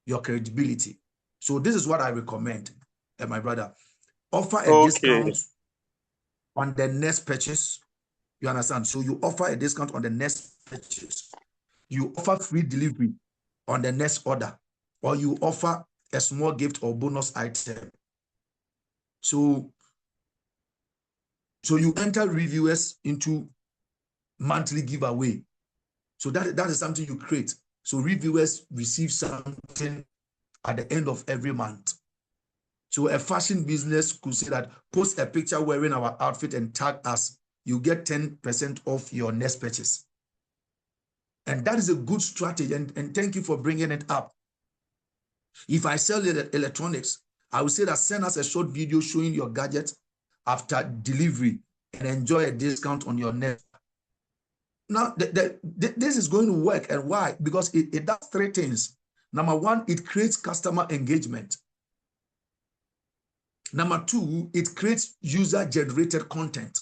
your credibility. So this is what I recommend, my brother. Offer a discount on the next purchase. You understand? So you offer a discount on the next purchase. You offer free delivery on the next order, or you offer a small gift or bonus item. So you enter reviewers into monthly giveaway. So that is something you create. So reviewers receive something at the end of every month. So a fashion business could say that post a picture wearing our outfit and tag us, you get 10% off your next purchase. And that is a good strategy. And thank you for bringing it up. If I sell electronics, I will say that send us a short video showing your gadget after delivery and enjoy a discount on your next. Now, this is going to work. And why? Because it does three things. Number one, it creates customer engagement. Number two, it creates user-generated content.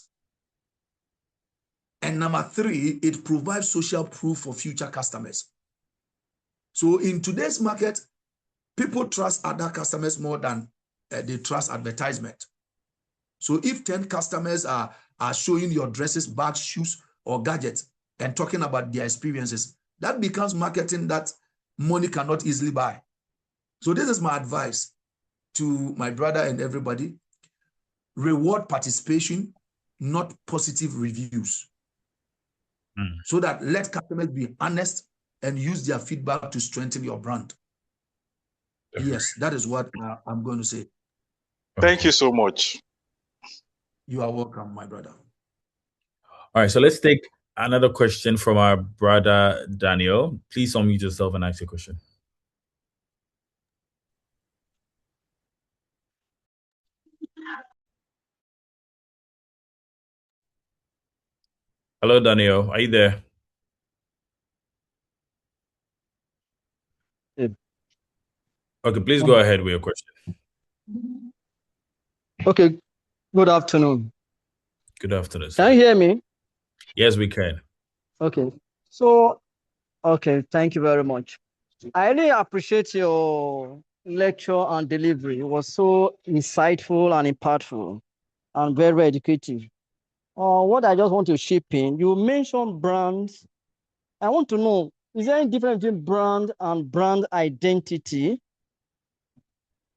And number three, it provides social proof for future customers. So in today's market, people trust other customers more than they trust advertisement. So if 10 customers are showing your dresses, bags, shoes, or gadgets, and talking about their experiences. That becomes marketing that money cannot easily buy. So this is my advice to my brother and everybody. Reward participation, not positive reviews. So that let customers be honest and use their feedback to strengthen your brand. Yes, that is what I'm going to say. Thank you so much. You are welcome, my brother. All right, so let's take another question from our brother Daniel. Please unmute yourself and ask your question. Hello, Daniel. Are you there? Yeah. Okay, please go ahead with your question. Okay, good afternoon. Good afternoon, Can sir. you hear me? Yes, we can. Okay. So, okay, thank you very much. I really appreciate your lecture and delivery. It was so insightful and impactful and very, very educative. What I just want to chip in, you mentioned brands. I want to know, is there any difference between brand and brand identity?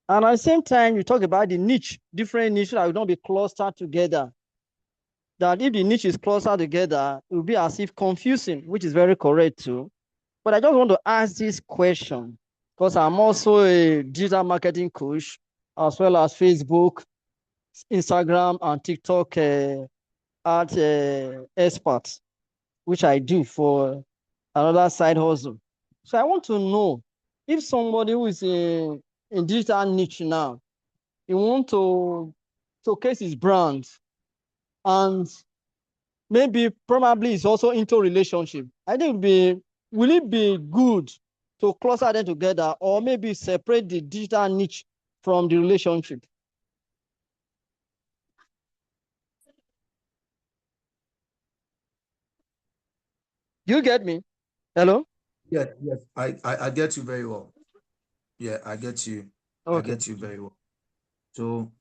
And at the same time, you talk about the niche, different niches that will not be clustered together. That if the niche is clustered together, it will be as if confusing, which is very correct too. But I just want to ask this question because I'm also a digital marketing coach, as well as Facebook, Instagram, and TikTok art expert, which I do for another side hustle. So I want to know if somebody who is in digital niche now, he want to showcase his brand and maybe probably is also into relationship. I think will it be good to cluster them together or maybe separate the digital niche from the relationship? You get me? Hello? Yes, yes, I get you very well. Yeah, I get you. Okay. I get you very well. So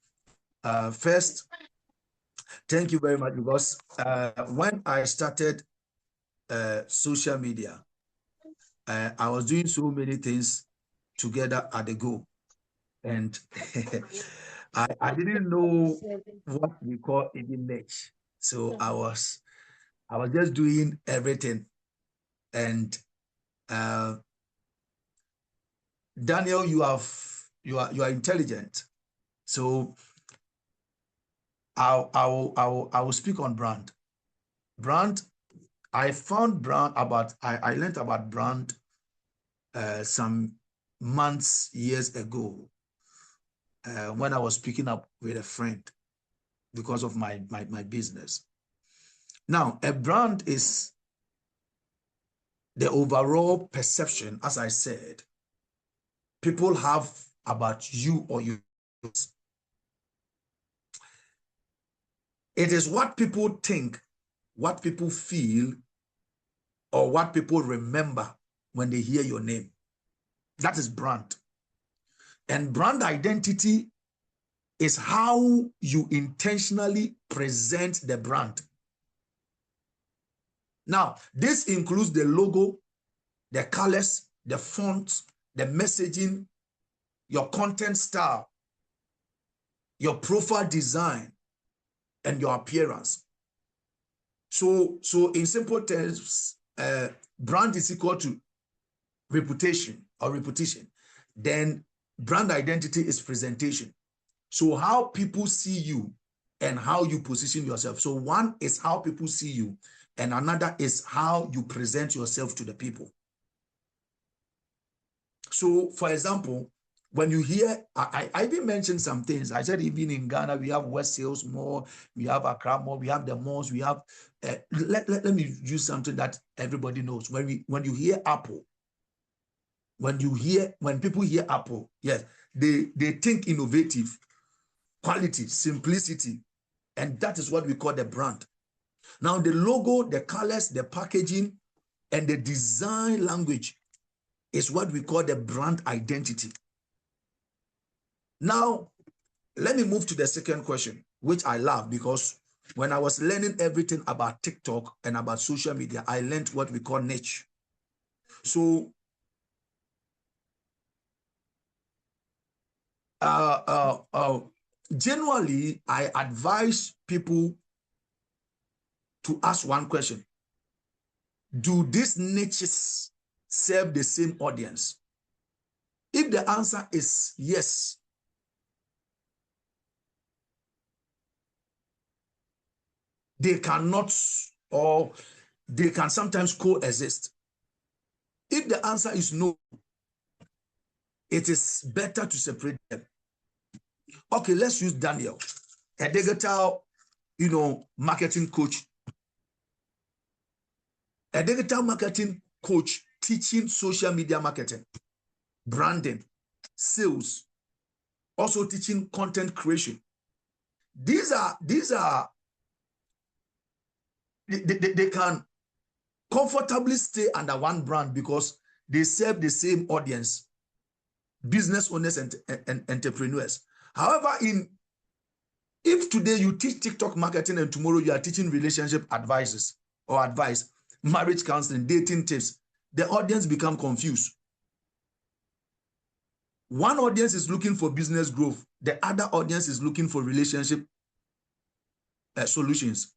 first, thank you very much, because when I started social media, I was doing so many things together at the go. And I didn't know what we call even niche. So I was just doing everything. And Daniel, you are intelligent. So I will speak on brand. Brand, I found brand about I learned about brand some months, years ago, when I was speaking up with a friend because of my business. Now, a brand is the overall perception, as I said, people have about you or you. It is what people think, what people feel, or what people remember when they hear your name. That is brand. And brand identity is how you intentionally present the brand. Now, this includes the logo, the colors, the fonts, the messaging, your content style, your profile design, and your appearance. So in simple terms, brand is equal to reputation or repetition. Then brand identity is presentation. So how people see you and how you position yourself. So one is how people see you, and another is how you present yourself to the people. So, for example, when you hear, I even mentioned some things. I said even in Ghana, we have West Sales Mall, we have Accra Mall, we have the malls, we have, let me use something that everybody knows. When you hear Apple, when people hear Apple, yes, they think innovative, quality, simplicity, and that is what we call the brand. Now, the logo, the colors, the packaging, and the design language is what we call the brand identity. Now, let me move to the second question, which I love because When I was learning everything about TikTok and about social media, I learned what we call niche. So generally, I advise people to ask one question. Do these niches serve the same audience? If the answer is yes, they cannot, or they can sometimes coexist. If the answer is no, it is better to separate them. Okay, let's use Daniel, a digital, marketing coach. A digital marketing coach teaching social media marketing, branding, sales, also teaching content creation. These are they can comfortably stay under one brand because they serve the same audience, business owners and entrepreneurs. However, if today you teach TikTok marketing and tomorrow you are teaching relationship advice, marriage counseling, dating tips, the audience become confused. One audience is looking for business growth. The other audience is looking for relationship solutions.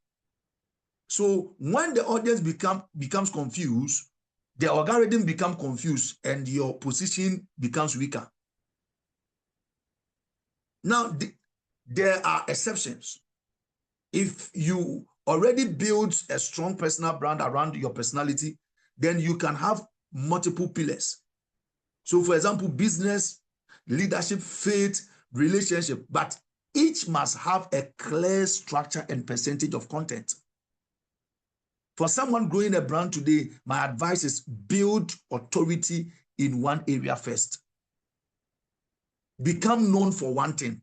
So when the audience becomes confused, the algorithm becomes confused and your position becomes weaker. Now, there are exceptions. If you already build a strong personal brand around your personality, then you can have multiple pillars. So, for example, business, leadership, faith, relationship, but each must have a clear structure and percentage of content. For someone growing a brand today, my advice is build authority in one area first. Become known for one thing.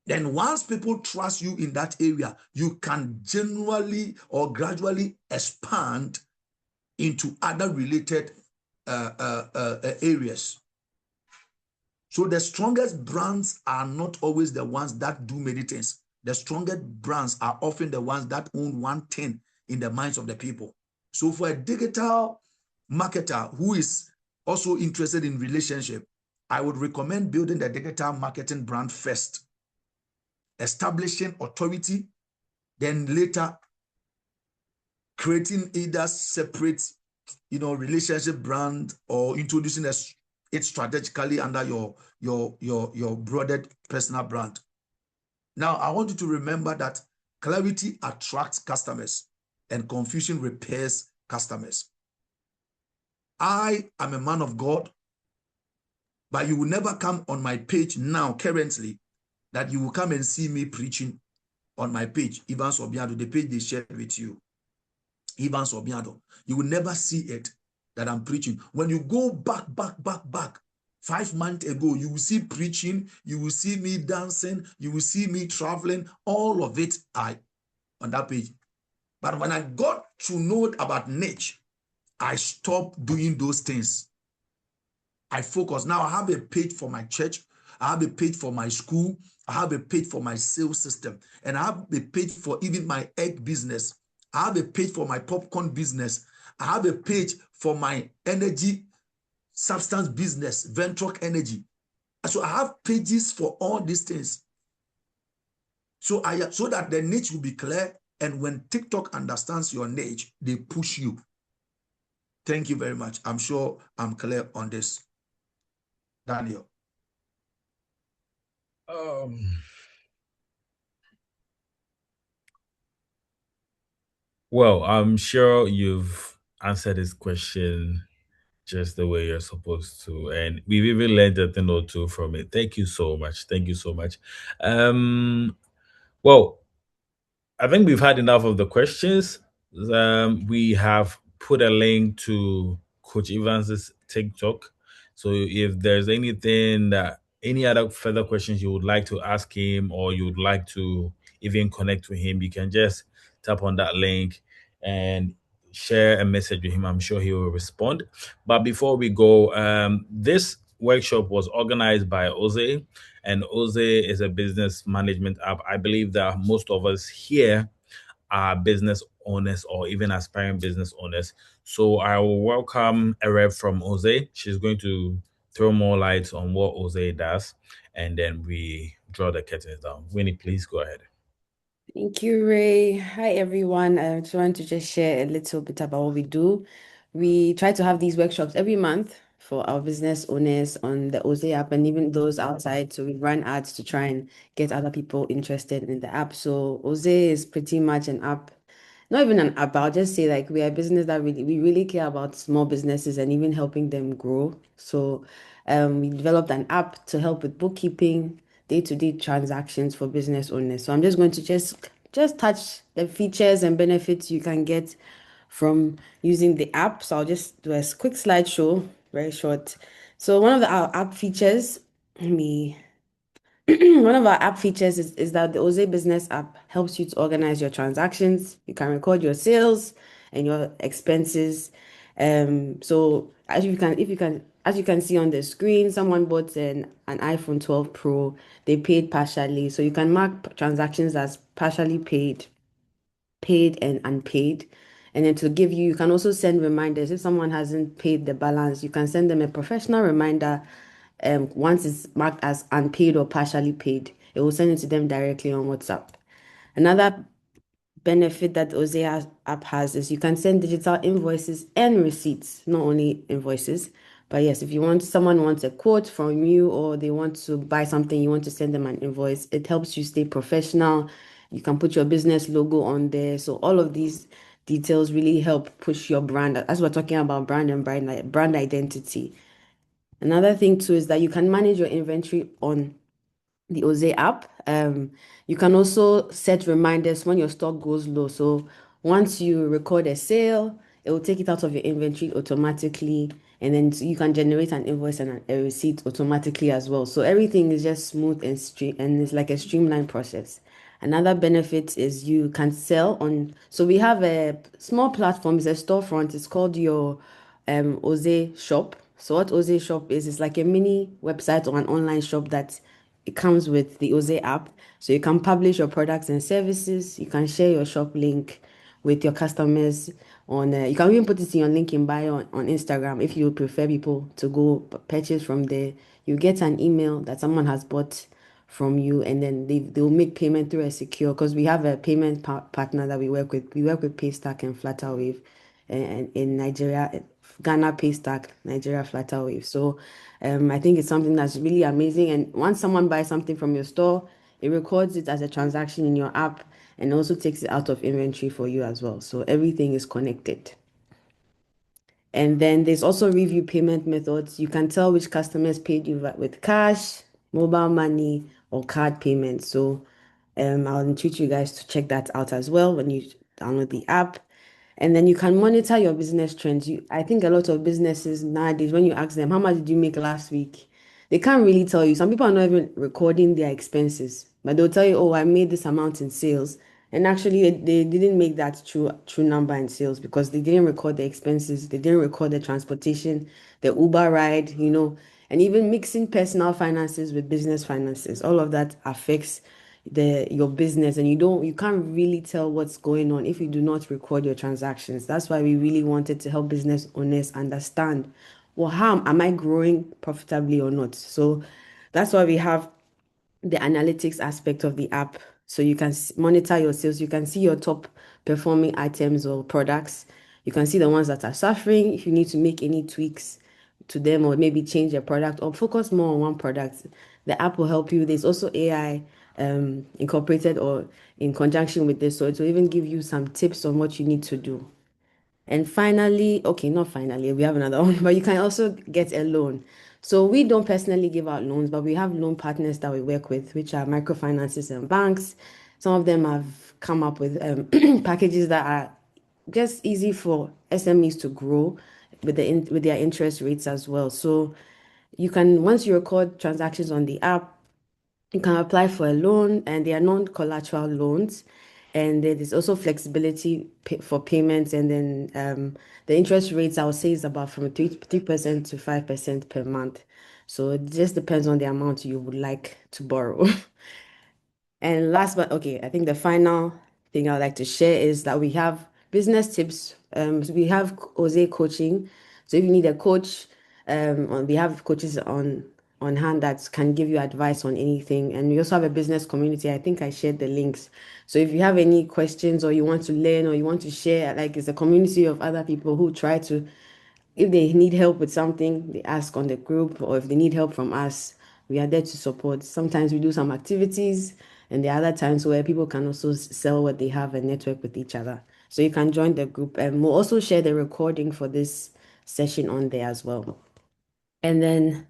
Then once people trust you in that area, you can generally or gradually expand into other related areas. So the strongest brands are not always the ones that do many things. The strongest brands are often the ones that own one thing in the minds of the people. So for a digital marketer who is also interested in relationship, I would recommend building the digital marketing brand first, establishing authority, then later creating either separate, relationship brand or introducing it strategically under your broader personal brand. Now, I want you to remember that clarity attracts customers and confusion repairs customers. I am a man of God, but you will never come on my page now, currently, that you will come and see me preaching on my page, Evans Obiado, the page they shared with you. Evans Obiado. You will never see it that I'm preaching. When you go back, 5 months ago, you will see preaching, you will see me dancing, you will see me traveling, all of it on that page. But when I got to know about niche, I stopped doing those things. I focus. Now I have a page for my church, I have a page for my school, I have a page for my sales system, and I have a page for even my egg business. I have a page for my popcorn business. I have a page for my energy substance business, Ventroc Energy. So I have pages for all these things. So that the niche will be clear, and when TikTok understands your niche, they push you. Thank you very much. I'm sure I'm clear on this. Daniel. Well, I'm sure you've answered this question just the way you're supposed to, and we've even learned a thing or two from it. Thank you so much. Thank you so much. Well, I think we've had enough of the questions. We have put a link to Coach Evans's TikTok. So if there's any other further questions you would like to ask him, or you would like to even connect with him, you can just tap on that link and share a message with him. I'm sure he will respond. But before we go, this workshop was organized by Oze, and Oze is a business management app. I believe that most of us here are business owners or even aspiring business owners. So I will welcome a rep from Oze. She's going to throw more light on what Oze does, and then we draw the curtains down. Winnie, please go ahead. Thank you, Ray. Hi, everyone. I just want to just share a little bit about what we do. We try to have these workshops every month for our business owners on the Oze app and even those outside. So we run ads to try and get other people interested in the app. So Oze is pretty much an app, not even an app, I'll just say like we are a business that we really care about small businesses and even helping them grow. So we developed an app to help with bookkeeping, day-to-day transactions for business owners. So I'm just going to just touch the features and benefits you can get from using the app. So I'll just do a quick slideshow, very short. So one of our app features, let me one of our app features is that the Oze Business App helps you to organize your transactions. You can record your sales and your expenses. So as you can see on the screen, someone bought an iPhone 12 Pro. They paid partially, so you can mark transactions as partially paid, paid and unpaid. And then to give you, you can also send reminders. If someone hasn't paid the balance, you can send them a professional reminder. Once it's marked as unpaid or partially paid, it will send it to them directly on WhatsApp. Another benefit that app has is you can send digital invoices and receipts, not only invoices. But yes, if someone wants a quote from you or they want to buy something, you want to send them an invoice, it helps you stay professional. You can put your business logo on there. So all of these details really help push your brand. As we're talking about brand identity. Another thing too is that you can manage your inventory on the Oze app. You can also set reminders when your stock goes low. So once you record a sale, it will take it out of your inventory automatically, and then you can generate an invoice and a receipt automatically as well. So everything is just smooth and it's like a streamlined process. Another benefit is you can sell on. So we have a small platform, it's a storefront. It's called your Oze Shop. So what Oze Shop is like a mini website or an online shop that it comes with the Oze app. So you can publish your products and services. You can share your shop link with your customers on you can even put it in your link in bio on Instagram if you prefer people to go purchase from there. You get an email that someone has bought from you, and then they'll make payment through a secure, because we have a payment partner that we work with. We work with Paystack and Flutterwave, and in Nigeria, Ghana Paystack, Nigeria Flutterwave. So I think it's something that's really amazing. And once someone buys something from your store, it records it as a transaction in your app and also takes it out of inventory for you as well. So everything is connected. And then there's also review payment methods. You can tell which customers paid you with cash, mobile money, or card payments. So I'll entreat you guys to check that out as well when you download the app. And then you can monitor your business trends. I think a lot of businesses nowadays, when you ask them, how much did you make last week? They can't really tell you. Some people are not even recording their expenses, but they'll tell you, oh, I made this amount in sales. And actually, they didn't make that true number in sales because they didn't record the expenses. They didn't record the transportation, the Uber ride, and even mixing personal finances with business finances. All of that affects your business, and you can't really tell what's going on if you do not record your transactions. That's why we really wanted to help business owners understand, well, how am I growing profitably or not? So that's why we have the analytics aspect of the app. So you can monitor your sales. You can see your top performing items or products. You can see the ones that are suffering. If you need to make any tweaks to them or maybe change a product or focus more on one product, the app will help you. There's also AI incorporated or in conjunction with this. So it will even give you some tips on what you need to do. And finally, okay, not finally, we have another one, but you can also get a loan. So we don't personally give out loans, but we have loan partners that we work with, which are microfinances and banks. Some of them have come up with packages that are just easy for SMEs to grow with with their interest rates as well. So you can, once you record transactions on the app, you can apply for a loan, and they are non-collateral loans. And there is also flexibility for payments. And then the interest rates, I would say, is about from 3% to 5% per month. So it just depends on the amount you would like to borrow. And last but okay, I think the final thing I'd like to share is that we have business tips. So we have Oze coaching. So if you need a coach, we have coaches on hand that can give you advice on anything. And we also have a business community. I think I shared the links. So if you have any questions or you want to learn or you want to share, like it's a community of other people who try to if they need help with something, they ask on the group, or if they need help from us, we are there to support. Sometimes we do some activities, and there are other times where people can also sell what they have and network with each other. So you can join the group, and we'll also share the recording for this session on there as well. And then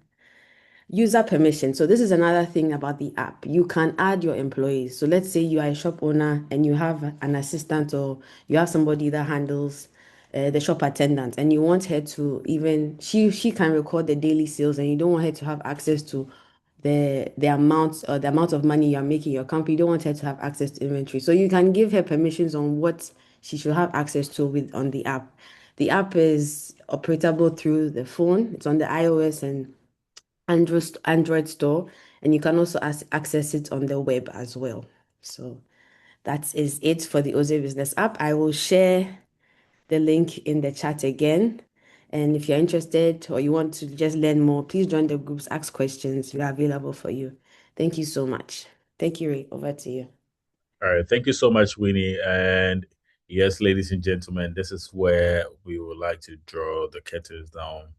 user permission. So this is another thing about the app. You can add your employees. So let's say you are a shop owner and you have an assistant or you have somebody that handles the shop attendant and you want her to even she can record the daily sales and you don't want her to have access to the amount of money you're making your company. You don't want her to have access to inventory. So you can give her permissions on what she should have access to with on the app. The app is operable through the phone. It's on the iOS and Android store, and you can also access it on the web as well. So that is it for the Oze Business app. I will share the link in the chat again. And if you're interested or you want to just learn more, please join the groups, ask questions. We are available for you. Thank you so much. Thank you, Ray. Over to you. All right. Thank you so much, Winnie. And yes, ladies and gentlemen, this is where we would like to draw the curtains down.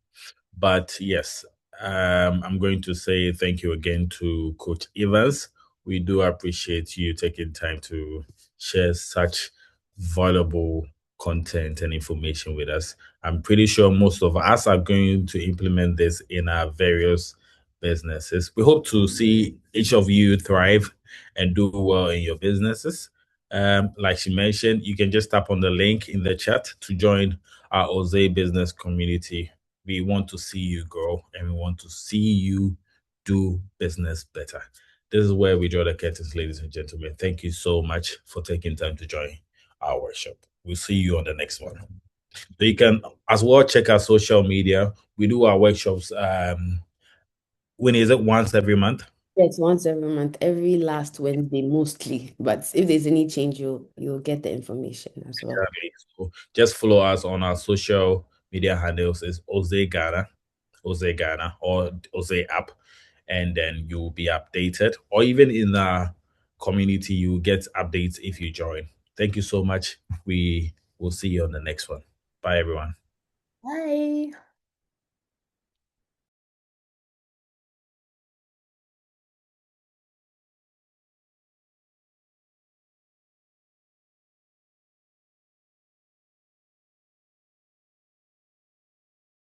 But yes, I'm going to say thank you again to Coach Evans. We do appreciate you taking time to share such valuable content and information with us. I'm pretty sure most of us are going to implement this in our various businesses. We hope to see each of you thrive and do well in your businesses. Like she mentioned, you can just tap on the link in the chat to join our Oze business community. We want to see you grow and we want to see you do business better. This is where we draw the curtains, ladies and gentlemen. Thank you so much for taking time to join our workshop. We'll see you on the next one. So you can as well check our social media. We do our workshops. When is it? Once every month? Yes, once every month, every last Wednesday mostly. But if there's any change, you'll get the information as well. Exactly. So just follow us on our social media handles. Is Oze Ghana, Oze Ghana, or Oze app, and then you'll be updated. Or even in our community, you will get updates if you join. Thank you so much. We will see you on the next one. Bye, everyone. Bye.